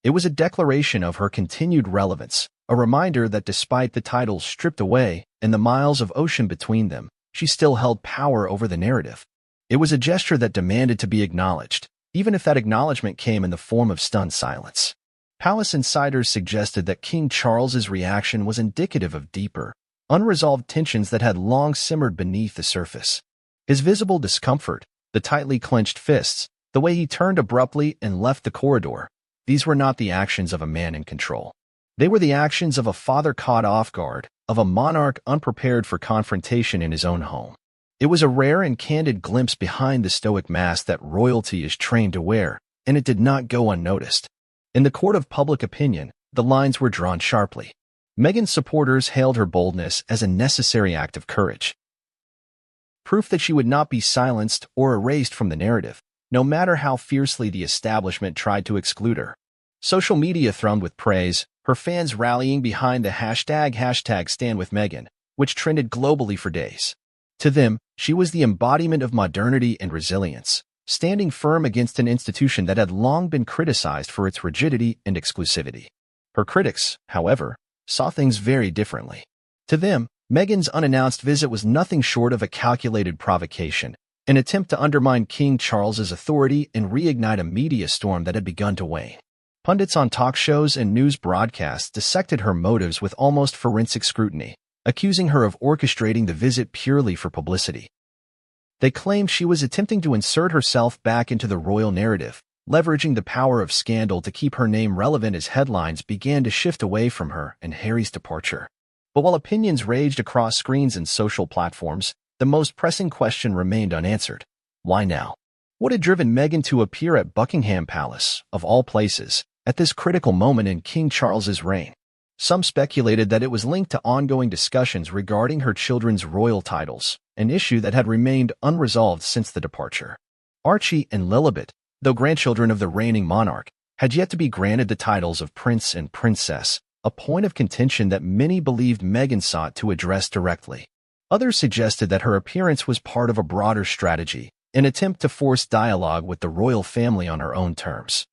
It was a declaration of her continued relevance, a reminder that despite the titles stripped away and the miles of ocean between them, she still held power over the narrative. It was a gesture that demanded to be acknowledged, even if that acknowledgement came in the form of stunned silence. Palace insiders suggested that King Charles's reaction was indicative of deeper, unresolved tensions that had long simmered beneath the surface. His visible discomfort, the tightly clenched fists, the way he turned abruptly and left the corridor, these were not the actions of a man in control. They were the actions of a father caught off guard, of a monarch unprepared for confrontation in his own home. It was a rare and candid glimpse behind the stoic mask that royalty is trained to wear, and it did not go unnoticed. In the court of public opinion, the lines were drawn sharply. Meghan's supporters hailed her boldness as a necessary act of courage, proof that she would not be silenced or erased from the narrative, no matter how fiercely the establishment tried to exclude her. Social media thrummed with praise, her fans rallying behind the hashtag #StandWithMeghan, which trended globally for days. To them, she was the embodiment of modernity and resilience, standing firm against an institution that had long been criticized for its rigidity and exclusivity. Her critics, however, saw things very differently. To them, Meghan's unannounced visit was nothing short of a calculated provocation, an attempt to undermine King Charles's authority and reignite a media storm that had begun to wane. Pundits on talk shows and news broadcasts dissected her motives with almost forensic scrutiny, accusing her of orchestrating the visit purely for publicity. They claimed she was attempting to insert herself back into the royal narrative, leveraging the power of scandal to keep her name relevant as headlines began to shift away from her and Harry's departure. But while opinions raged across screens and social platforms, the most pressing question remained unanswered. Why now? What had driven Meghan to appear at Buckingham Palace, of all places, at this critical moment in King Charles's reign? Some speculated that it was linked to ongoing discussions regarding her children's royal titles, an issue that had remained unresolved since the departure. Archie and Lilibet, though grandchildren of the reigning monarch, had yet to be granted the titles of prince and princess, a point of contention that many believed Meghan sought to address directly. Others suggested that her appearance was part of a broader strategy, an attempt to force dialogue with the royal family on her own terms.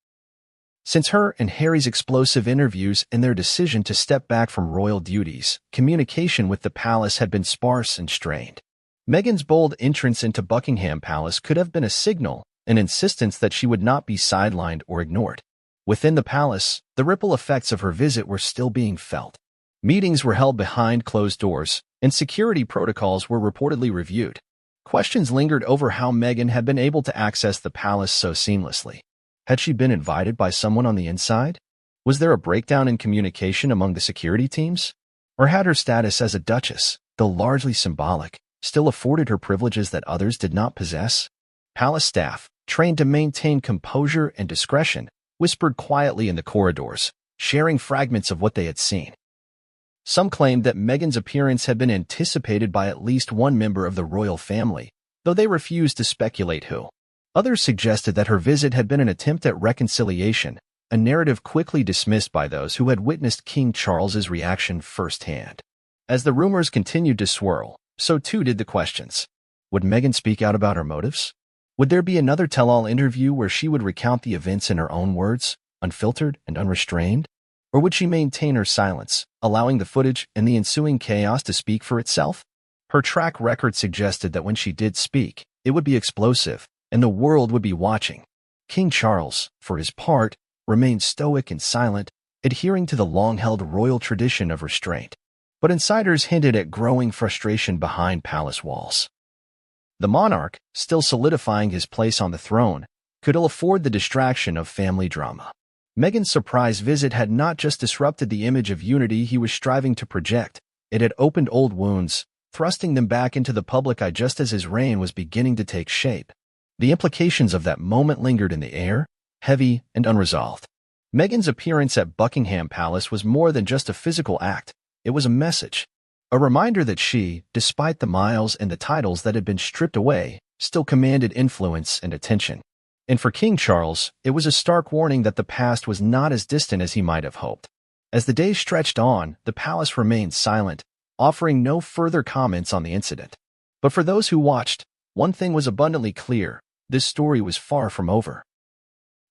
Since her and Harry's explosive interviews and their decision to step back from royal duties, communication with the palace had been sparse and strained. Meghan's bold entrance into Buckingham Palace could have been a signal, an insistence that she would not be sidelined or ignored. Within the palace, the ripple effects of her visit were still being felt. Meetings were held behind closed doors, and security protocols were reportedly reviewed. Questions lingered over how Meghan had been able to access the palace so seamlessly. Had she been invited by someone on the inside? Was there a breakdown in communication among the security teams? Or had her status as a duchess, though largely symbolic, still afforded her privileges that others did not possess? Palace staff, trained to maintain composure and discretion, whispered quietly in the corridors, sharing fragments of what they had seen. Some claimed that Meghan's appearance had been anticipated by at least one member of the royal family, though they refused to speculate who. Others suggested that her visit had been an attempt at reconciliation, a narrative quickly dismissed by those who had witnessed King Charles's reaction firsthand. As the rumors continued to swirl, so too did the questions. Would Meghan speak out about her motives? Would there be another tell-all interview where she would recount the events in her own words, unfiltered and unrestrained? Or would she maintain her silence, allowing the footage and the ensuing chaos to speak for itself? Her track record suggested that when she did speak, it would be explosive, and the world would be watching. King Charles, for his part, remained stoic and silent, adhering to the long-held royal tradition of restraint. But insiders hinted at growing frustration behind palace walls. The monarch, still solidifying his place on the throne, could ill afford the distraction of family drama. Meghan's surprise visit had not just disrupted the image of unity he was striving to project, it had opened old wounds, thrusting them back into the public eye just as his reign was beginning to take shape. The implications of that moment lingered in the air, heavy and unresolved. Meghan's appearance at Buckingham Palace was more than just a physical act, it was a message. A reminder that she, despite the miles and the titles that had been stripped away, still commanded influence and attention. And for King Charles, it was a stark warning that the past was not as distant as he might have hoped. As the days stretched on, the palace remained silent, offering no further comments on the incident. But for those who watched, one thing was abundantly clear: this story was far from over.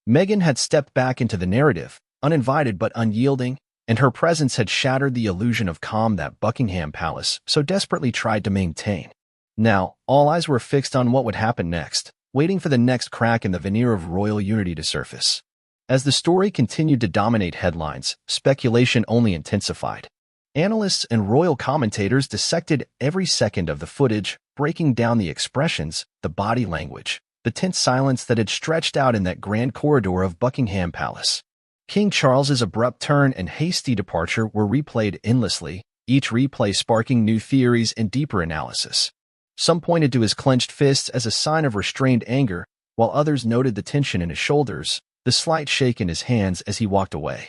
Meghan had stepped back into the narrative, uninvited but unyielding, and her presence had shattered the illusion of calm that Buckingham Palace so desperately tried to maintain. Now, all eyes were fixed on what would happen next, waiting for the next crack in the veneer of royal unity to surface. As the story continued to dominate headlines, speculation only intensified. Analysts and royal commentators dissected every second of the footage, breaking down the expressions, the body language, the tense silence that had stretched out in that grand corridor of Buckingham Palace. King Charles's abrupt turn and hasty departure were replayed endlessly, each replay sparking new theories and deeper analysis. Some pointed to his clenched fists as a sign of restrained anger, while others noted the tension in his shoulders, the slight shake in his hands as he walked away.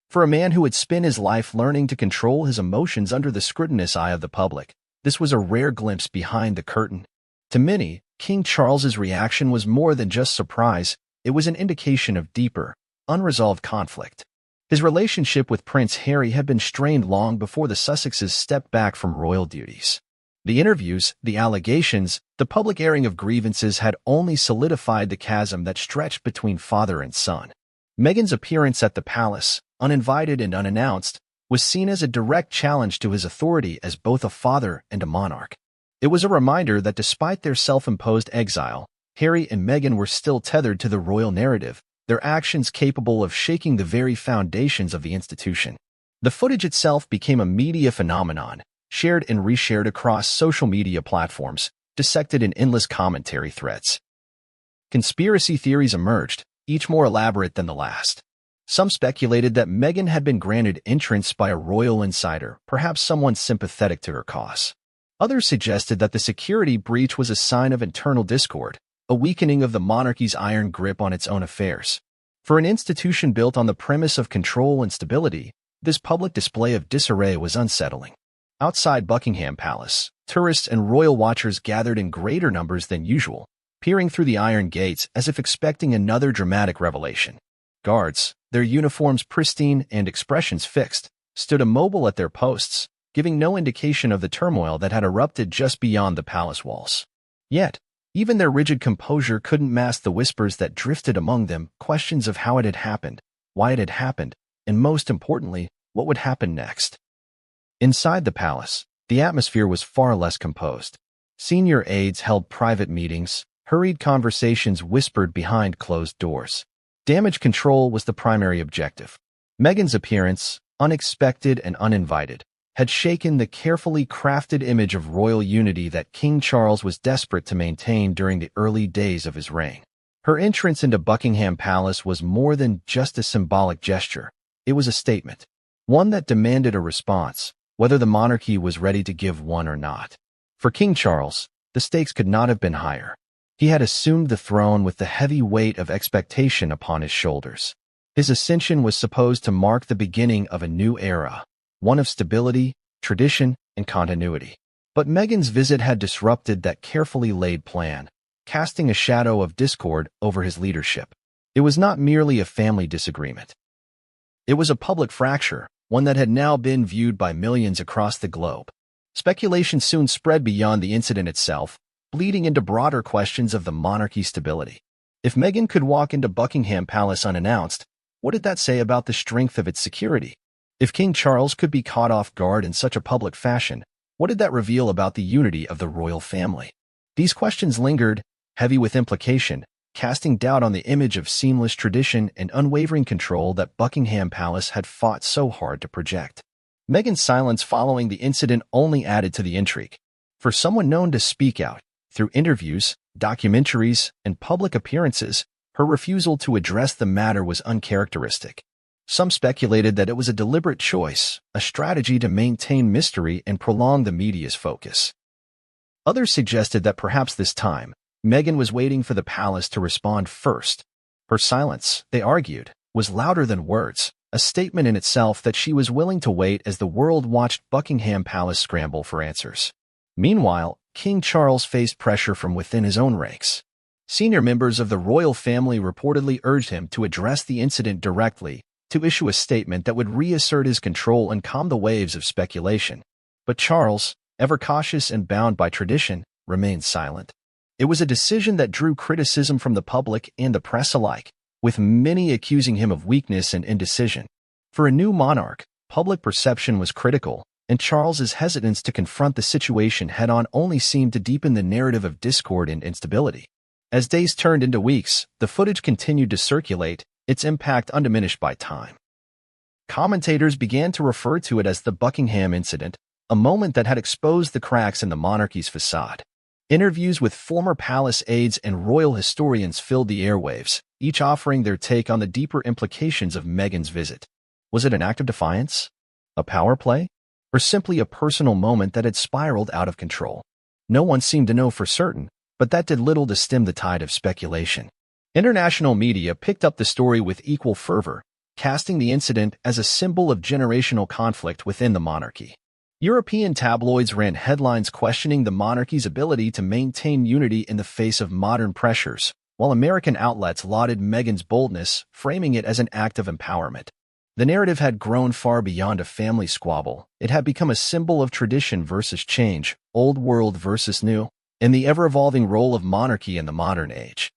For a man who had spent his life learning to control his emotions under the scrutinous eye of the public, this was a rare glimpse behind the curtain. To many, King Charles's reaction was more than just surprise, it was an indication of deeper, unresolved conflict. His relationship with Prince Harry had been strained long before the Sussexes stepped back from royal duties. The interviews, the allegations, the public airing of grievances had only solidified the chasm that stretched between father and son. Meghan's appearance at the palace, uninvited and unannounced, was seen as a direct challenge to his authority as both a father and a monarch. It was a reminder that despite their self-imposed exile, Harry and Meghan were still tethered to the royal narrative, their actions capable of shaking the very foundations of the institution. The footage itself became a media phenomenon, shared and reshared across social media platforms, dissected in endless commentary threads. Conspiracy theories emerged, each more elaborate than the last. Some speculated that Meghan had been granted entrance by a royal insider, perhaps someone sympathetic to her cause. Others suggested that the security breach was a sign of internal discord, a weakening of the monarchy's iron grip on its own affairs. For an institution built on the premise of control and stability, this public display of disarray was unsettling. Outside Buckingham Palace, tourists and royal watchers gathered in greater numbers than usual, peering through the iron gates as if expecting another dramatic revelation. Guards, their uniforms pristine and expressions fixed, stood immobile at their posts, giving no indication of the turmoil that had erupted just beyond the palace walls. Yet, even their rigid composure couldn't mask the whispers that drifted among them, questions of how it had happened, why it had happened, and most importantly, what would happen next. Inside the palace, the atmosphere was far less composed. Senior aides held private meetings, hurried conversations whispered behind closed doors. Damage control was the primary objective. Meghan's appearance, unexpected and uninvited, had shaken the carefully crafted image of royal unity that King Charles was desperate to maintain during the early days of his reign. Her entrance into Buckingham Palace was more than just a symbolic gesture. It was a statement, one that demanded a response, whether the monarchy was ready to give one or not. For King Charles, the stakes could not have been higher. He had assumed the throne with the heavy weight of expectation upon his shoulders. His ascension was supposed to mark the beginning of a new era, one of stability, tradition, and continuity. But Meghan's visit had disrupted that carefully laid plan, casting a shadow of discord over his leadership. It was not merely a family disagreement. It was a public fracture, one that had now been viewed by millions across the globe. Speculation soon spread beyond the incident itself, bleeding into broader questions of the monarchy's stability. If Meghan could walk into Buckingham Palace unannounced, what did that say about the strength of its security? If King Charles could be caught off guard in such a public fashion, what did that reveal about the unity of the royal family? These questions lingered, heavy with implication, casting doubt on the image of seamless tradition and unwavering control that Buckingham Palace had fought so hard to project. Meghan's silence following the incident only added to the intrigue. For someone known to speak out, through interviews, documentaries, and public appearances, her refusal to address the matter was uncharacteristic. Some speculated that it was a deliberate choice, a strategy to maintain mystery and prolong the media's focus. Others suggested that perhaps this time, Meghan was waiting for the palace to respond first. Her silence, they argued, was louder than words, a statement in itself that she was willing to wait as the world watched Buckingham Palace scramble for answers. Meanwhile, King Charles faced pressure from within his own ranks. Senior members of the royal family reportedly urged him to address the incident directly, to issue a statement that would reassert his control and calm the waves of speculation. But Charles, ever cautious and bound by tradition, remained silent. It was a decision that drew criticism from the public and the press alike, with many accusing him of weakness and indecision. For a new monarch, public perception was critical, and Charles's hesitance to confront the situation head-on only seemed to deepen the narrative of discord and instability. As days turned into weeks, the footage continued to circulate, its impact undiminished by time. Commentators began to refer to it as the Buckingham incident, a moment that had exposed the cracks in the monarchy's facade. Interviews with former palace aides and royal historians filled the airwaves, each offering their take on the deeper implications of Meghan's visit. Was it an act of defiance? A power play? Or simply a personal moment that had spiraled out of control? No one seemed to know for certain, but that did little to stem the tide of speculation. International media picked up the story with equal fervor, casting the incident as a symbol of generational conflict within the monarchy. European tabloids ran headlines questioning the monarchy's ability to maintain unity in the face of modern pressures, while American outlets lauded Meghan's boldness, framing it as an act of empowerment. The narrative had grown far beyond a family squabble. It had become a symbol of tradition versus change, old world versus new, and the ever-evolving role of monarchy in the modern age.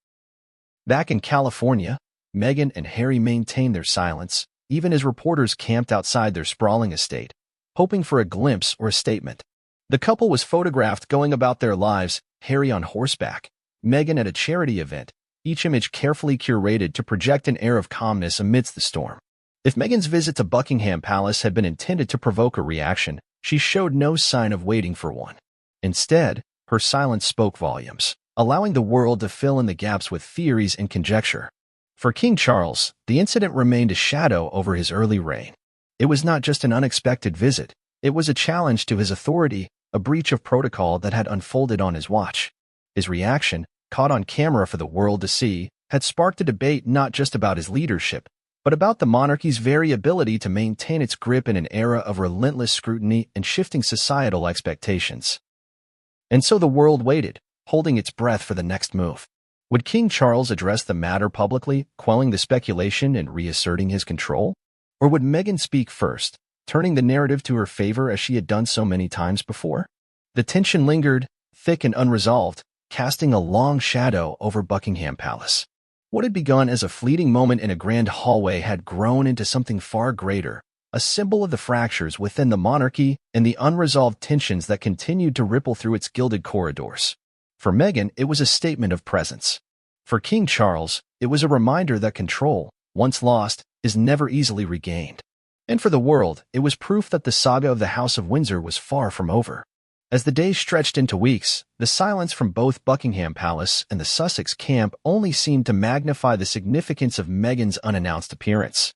Back in California, Meghan and Harry maintained their silence, even as reporters camped outside their sprawling estate, hoping for a glimpse or a statement. The couple was photographed going about their lives, Harry on horseback, Meghan at a charity event, each image carefully curated to project an air of calmness amidst the storm. If Meghan's visit to Buckingham Palace had been intended to provoke a reaction, she showed no sign of waiting for one. Instead, her silence spoke volumes, allowing the world to fill in the gaps with theories and conjecture. For King Charles, the incident remained a shadow over his early reign. It was not just an unexpected visit, it was a challenge to his authority, a breach of protocol that had unfolded on his watch. His reaction, caught on camera for the world to see, had sparked a debate not just about his leadership, but about the monarchy's very ability to maintain its grip in an era of relentless scrutiny and shifting societal expectations. And so the world waited, holding its breath for the next move. Would King Charles address the matter publicly, quelling the speculation and reasserting his control? Or would Meghan speak first, turning the narrative to her favor as she had done so many times before? The tension lingered, thick and unresolved, casting a long shadow over Buckingham Palace. What had begun as a fleeting moment in a grand hallway had grown into something far greater, a symbol of the fractures within the monarchy and the unresolved tensions that continued to ripple through its gilded corridors. For Meghan, it was a statement of presence. For King Charles, it was a reminder that control, once lost, is never easily regained. And for the world, it was proof that the saga of the House of Windsor was far from over. As the days stretched into weeks, the silence from both Buckingham Palace and the Sussex camp only seemed to magnify the significance of Meghan's unannounced appearance.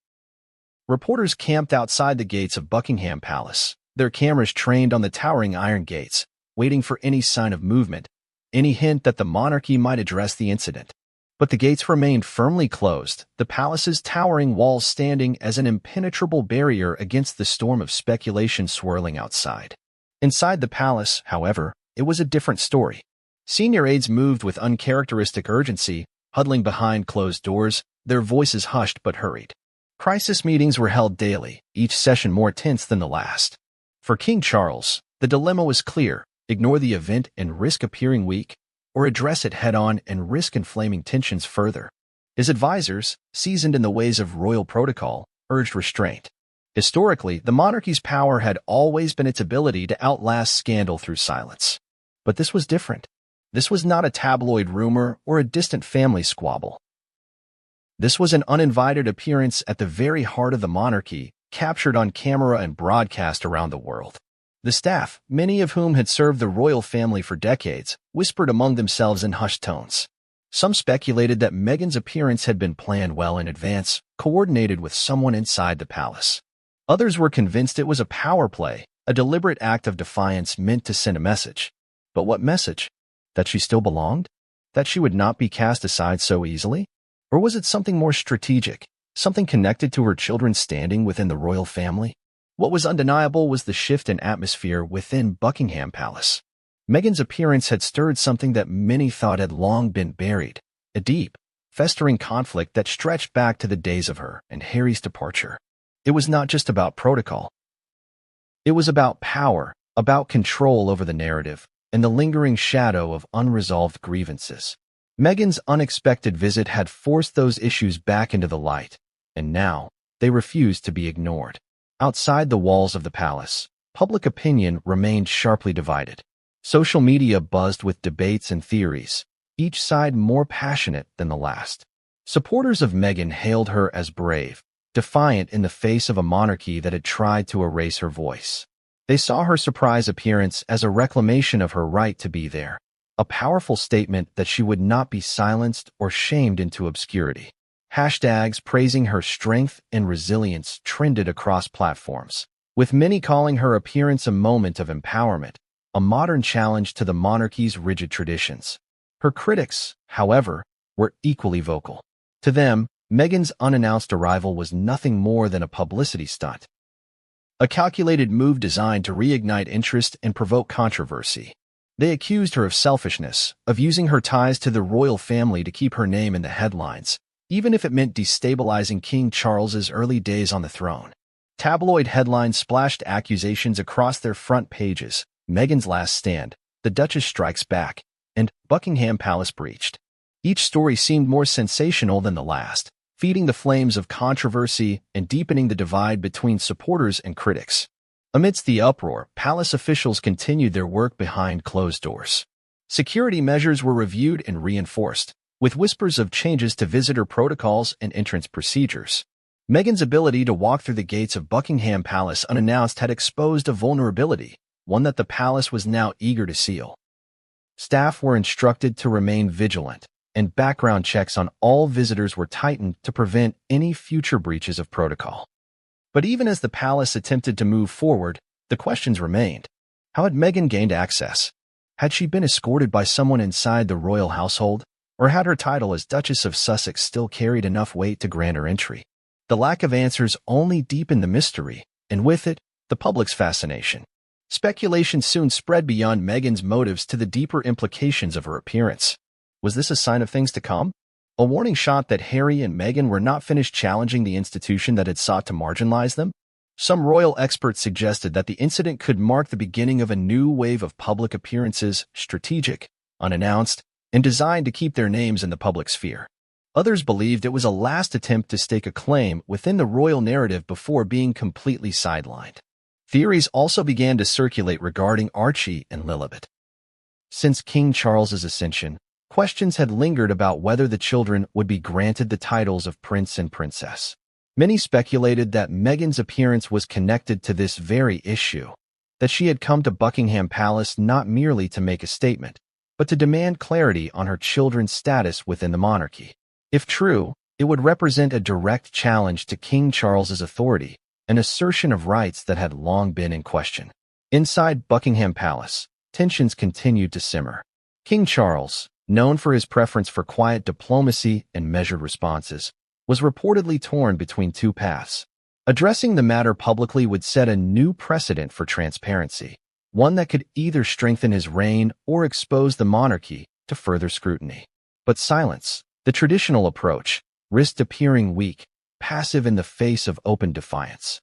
Reporters camped outside the gates of Buckingham Palace, their cameras trained on the towering iron gates, waiting for any sign of movement, any hint that the monarchy might address the incident. But the gates remained firmly closed, the palace's towering walls standing as an impenetrable barrier against the storm of speculation swirling outside. Inside the palace, however, it was a different story. Senior aides moved with uncharacteristic urgency, huddling behind closed doors, their voices hushed but hurried. Crisis meetings were held daily, each session more tense than the last. For King Charles, the dilemma was clear: ignore the event and risk appearing weak, or address it head-on and risk inflaming tensions further. His advisors, seasoned in the ways of royal protocol, urged restraint. Historically, the monarchy's power had always been its ability to outlast scandal through silence. But this was different. This was not a tabloid rumor or a distant family squabble. This was an uninvited appearance at the very heart of the monarchy, captured on camera and broadcast around the world. The staff, many of whom had served the royal family for decades, whispered among themselves in hushed tones. Some speculated that Meghan's appearance had been planned well in advance, coordinated with someone inside the palace. Others were convinced it was a power play, a deliberate act of defiance meant to send a message. But what message? That she still belonged? That she would not be cast aside so easily? Or was it something more strategic, something connected to her children's standing within the royal family? What was undeniable was the shift in atmosphere within Buckingham Palace. Meghan's appearance had stirred something that many thought had long been buried, a deep, festering conflict that stretched back to the days of her and Harry's departure. It was not just about protocol. It was about power, about control over the narrative, and the lingering shadow of unresolved grievances. Meghan's unexpected visit had forced those issues back into the light, and now they refused to be ignored. Outside the walls of the palace, public opinion remained sharply divided. Social media buzzed with debates and theories, each side more passionate than the last. Supporters of Meghan hailed her as brave, defiant in the face of a monarchy that had tried to erase her voice. They saw her surprise appearance as a reclamation of her right to be there, a powerful statement that she would not be silenced or shamed into obscurity. Hashtags praising her strength and resilience trended across platforms, with many calling her appearance a moment of empowerment, a modern challenge to the monarchy's rigid traditions. Her critics, however, were equally vocal. To them, Meghan's unannounced arrival was nothing more than a publicity stunt, a calculated move designed to reignite interest and provoke controversy. They accused her of selfishness, of using her ties to the royal family to keep her name in the headlines, even if it meant destabilizing King Charles's early days on the throne. Tabloid headlines splashed accusations across their front pages: Meghan's last stand, the Duchess strikes back, and Buckingham Palace breached. Each story seemed more sensational than the last, feeding the flames of controversy and deepening the divide between supporters and critics. Amidst the uproar, palace officials continued their work behind closed doors. Security measures were reviewed and reinforced, with whispers of changes to visitor protocols and entrance procedures. Meghan's ability to walk through the gates of Buckingham Palace unannounced had exposed a vulnerability, one that the palace was now eager to seal. Staff were instructed to remain vigilant, and background checks on all visitors were tightened to prevent any future breaches of protocol. But even as the palace attempted to move forward, the questions remained. How had Meghan gained access? Had she been escorted by someone inside the royal household? Or had her title as Duchess of Sussex still carried enough weight to grant her entry? The lack of answers only deepened the mystery, and with it, the public's fascination. Speculation soon spread beyond Meghan's motives to the deeper implications of her appearance. Was this a sign of things to come? A warning shot that Harry and Meghan were not finished challenging the institution that had sought to marginalize them? Some royal experts suggested that the incident could mark the beginning of a new wave of public appearances, strategic, unannounced, and designed to keep their names in the public sphere. Others believed it was a last attempt to stake a claim within the royal narrative before being completely sidelined. Theories also began to circulate regarding Archie and Lilibet. Since King Charles's ascension, questions had lingered about whether the children would be granted the titles of prince and princess. Many speculated that Meghan's appearance was connected to this very issue, that she had come to Buckingham Palace not merely to make a statement, but to demand clarity on her children's status within the monarchy. If true, it would represent a direct challenge to King Charles's authority, an assertion of rights that had long been in question. Inside Buckingham Palace, tensions continued to simmer. King Charles, known for his preference for quiet diplomacy and measured responses, was reportedly torn between two paths. Addressing the matter publicly would set a new precedent for transparency, one that could either strengthen his reign or expose the monarchy to further scrutiny. But silence, the traditional approach, risked appearing weak, passive in the face of open defiance.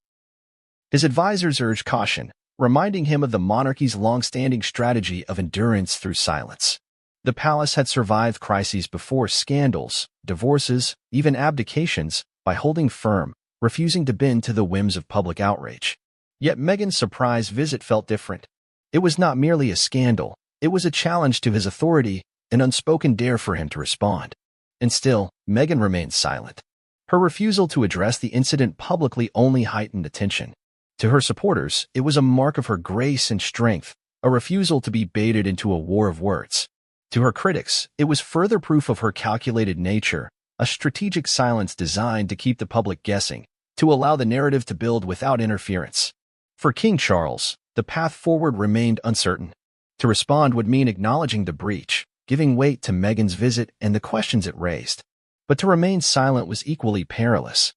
His advisors urged caution, reminding him of the monarchy's long-standing strategy of endurance through silence. The palace had survived crises before: scandals, divorces, even abdications, by holding firm, refusing to bend to the whims of public outrage. Yet Meghan's surprise visit felt different. It was not merely a scandal, it was a challenge to his authority, an unspoken dare for him to respond. And still, Meghan remained silent. Her refusal to address the incident publicly only heightened the tension. To her supporters, it was a mark of her grace and strength, a refusal to be baited into a war of words. To her critics, it was further proof of her calculated nature, a strategic silence designed to keep the public guessing, to allow the narrative to build without interference. For King Charles, the path forward remained uncertain. To respond would mean acknowledging the breach, giving weight to Meghan's visit and the questions it raised. But to remain silent was equally perilous.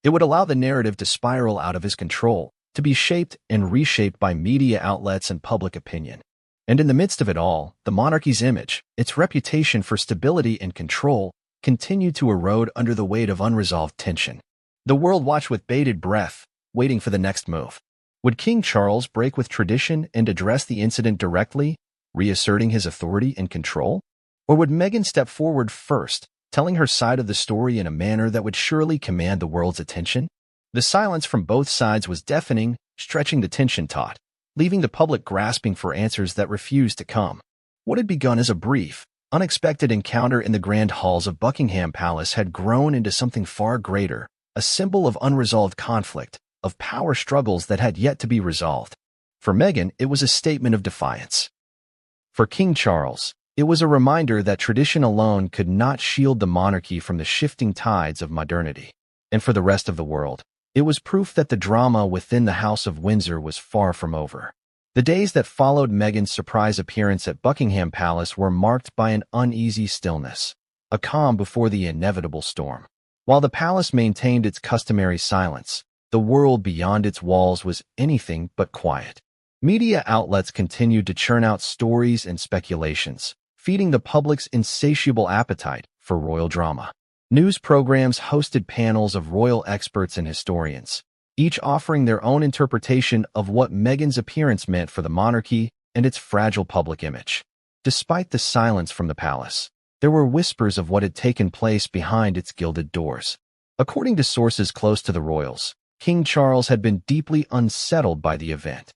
It would allow the narrative to spiral out of his control, to be shaped and reshaped by media outlets and public opinion. And in the midst of it all, the monarchy's image, its reputation for stability and control, continued to erode under the weight of unresolved tension. The world watched with bated breath, waiting for the next move. Would King Charles break with tradition and address the incident directly, reasserting his authority and control? Or would Meghan step forward first, telling her side of the story in a manner that would surely command the world's attention? The silence from both sides was deafening, stretching the tension taut, leaving the public grasping for answers that refused to come. What had begun as a brief, unexpected encounter in the grand halls of Buckingham Palace had grown into something far greater, a symbol of unresolved conflict, of power struggles that had yet to be resolved. For Meghan, it was a statement of defiance. For King Charles, it was a reminder that tradition alone could not shield the monarchy from the shifting tides of modernity. And for the rest of the world, it was proof that the drama within the House of Windsor was far from over. The days that followed Meghan's surprise appearance at Buckingham Palace were marked by an uneasy stillness, a calm before the inevitable storm. While the palace maintained its customary silence, the world beyond its walls was anything but quiet. Media outlets continued to churn out stories and speculations, feeding the public's insatiable appetite for royal drama. News programs hosted panels of royal experts and historians, each offering their own interpretation of what Meghan's appearance meant for the monarchy and its fragile public image. Despite the silence from the palace, there were whispers of what had taken place behind its gilded doors. According to sources close to the royals, King Charles had been deeply unsettled by the event.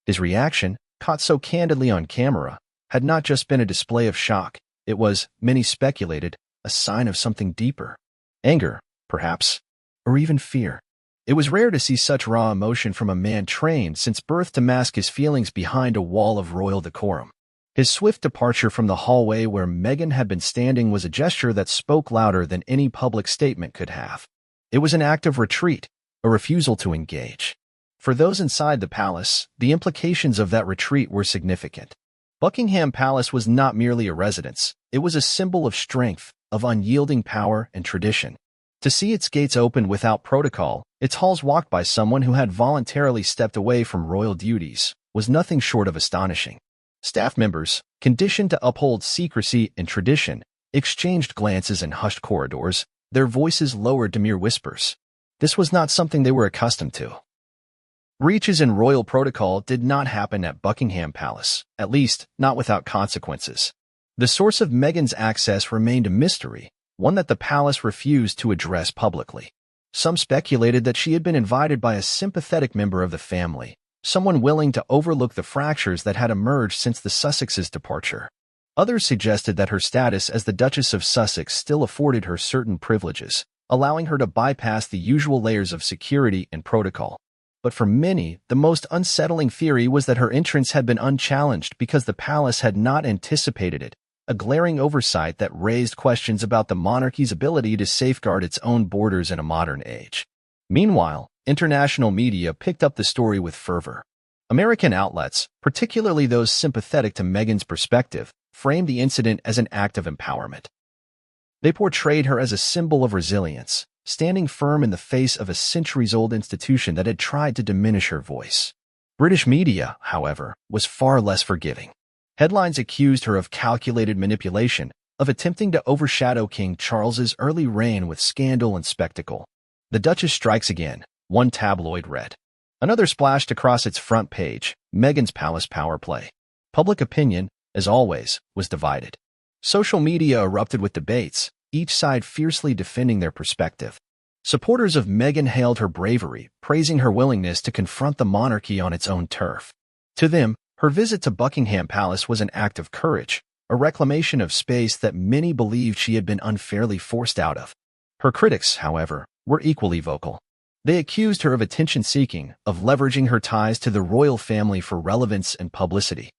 His reaction, caught so candidly on camera, had not just been a display of shock. It was, many speculated, a sign of something deeper. Anger, perhaps, or even fear. It was rare to see such raw emotion from a man trained since birth to mask his feelings behind a wall of royal decorum. His swift departure from the hallway where Meghan had been standing was a gesture that spoke louder than any public statement could have. It was an act of retreat, a refusal to engage. For those inside the palace, the implications of that retreat were significant. Buckingham Palace was not merely a residence, it was a symbol of strength, of unyielding power and tradition. To see its gates opened without protocol, its halls walked by someone who had voluntarily stepped away from royal duties, was nothing short of astonishing. Staff members, conditioned to uphold secrecy and tradition, exchanged glances in hushed corridors, their voices lowered to mere whispers. This was not something they were accustomed to. Breaches in royal protocol did not happen at Buckingham Palace, at least not without consequences. The source of Meghan's access remained a mystery, one that the palace refused to address publicly. Some speculated that she had been invited by a sympathetic member of the family, someone willing to overlook the fractures that had emerged since the Sussexes' departure. Others suggested that her status as the Duchess of Sussex still afforded her certain privileges, allowing her to bypass the usual layers of security and protocol. But for many, the most unsettling theory was that her entrance had been unchallenged because the palace had not anticipated it, a glaring oversight that raised questions about the monarchy's ability to safeguard its own borders in a modern age. Meanwhile, international media picked up the story with fervor. American outlets, particularly those sympathetic to Meghan's perspective, framed the incident as an act of empowerment. They portrayed her as a symbol of resilience, standing firm in the face of a centuries-old institution that had tried to diminish her voice. British media, however, was far less forgiving. Headlines accused her of calculated manipulation, of attempting to overshadow King Charles's early reign with scandal and spectacle. "The Duchess strikes again," one tabloid read. Another splashed across its front page, "Meghan's Palace Power Play." Public opinion, as always, was divided. Social media erupted with debates, each side fiercely defending their perspective. Supporters of Meghan hailed her bravery, praising her willingness to confront the monarchy on its own turf. To them, her visit to Buckingham Palace was an act of courage, a reclamation of space that many believed she had been unfairly forced out of. Her critics, however, were equally vocal. They accused her of attention-seeking, of leveraging her ties to the royal family for relevance and publicity.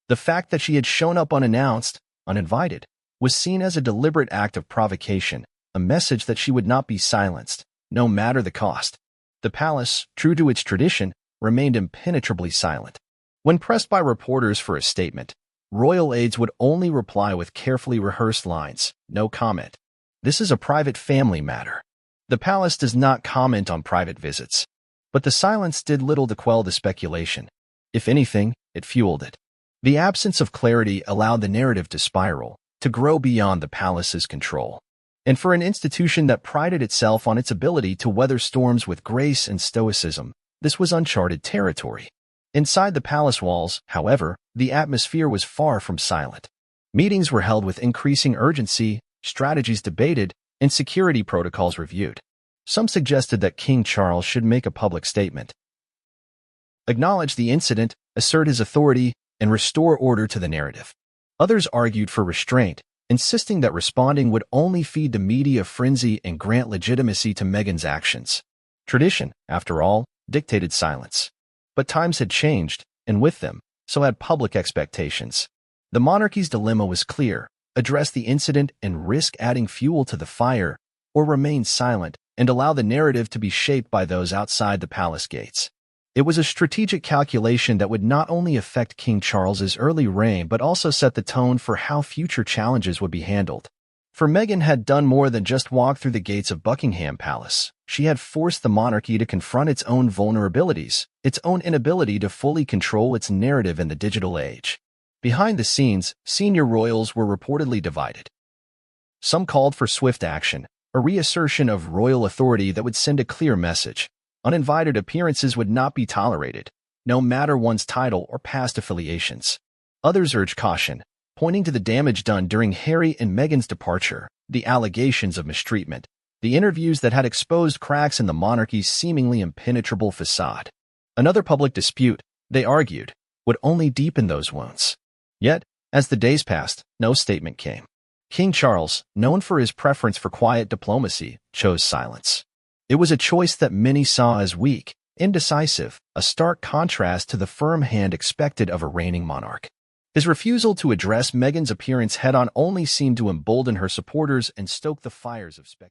The fact that she had shown up unannounced, uninvited, was seen as a deliberate act of provocation, a message that she would not be silenced, no matter the cost. The palace, true to its tradition, remained impenetrably silent. When pressed by reporters for a statement, royal aides would only reply with carefully rehearsed lines, "No comment. This is a private family matter." The palace does not comment on private visits. But the silence did little to quell the speculation. If anything, it fueled it. The absence of clarity allowed the narrative to spiral, to grow beyond the palace's control. And for an institution that prided itself on its ability to weather storms with grace and stoicism, this was uncharted territory. Inside the palace walls, however, the atmosphere was far from silent. Meetings were held with increasing urgency, strategies debated, and security protocols reviewed. Some suggested that King Charles should make a public statement, acknowledge the incident, assert his authority, and restore order to the narrative. Others argued for restraint, insisting that responding would only feed the media frenzy and grant legitimacy to Meghan's actions. Tradition, after all, dictated silence. But times had changed, and with them, so had public expectations. The monarchy's dilemma was clear: address the incident and risk adding fuel to the fire, or remain silent and allow the narrative to be shaped by those outside the palace gates. It was a strategic calculation that would not only affect King Charles's early reign but also set the tone for how future challenges would be handled. For Meghan had done more than just walk through the gates of Buckingham Palace. She had forced the monarchy to confront its own vulnerabilities, its own inability to fully control its narrative in the digital age. Behind the scenes, senior royals were reportedly divided. Some called for swift action, a reassertion of royal authority that would send a clear message. Uninvited appearances would not be tolerated, no matter one's title or past affiliations. Others urged caution, pointing to the damage done during Harry and Meghan's departure, the allegations of mistreatment, the interviews that had exposed cracks in the monarchy's seemingly impenetrable facade. Another public dispute, they argued, would only deepen those wounds. Yet, as the days passed, no statement came. King Charles, known for his preference for quiet diplomacy, chose silence. It was a choice that many saw as weak, indecisive, a stark contrast to the firm hand expected of a reigning monarch. His refusal to address Meghan's appearance head-on only seemed to embolden her supporters and stoke the fires of speculation.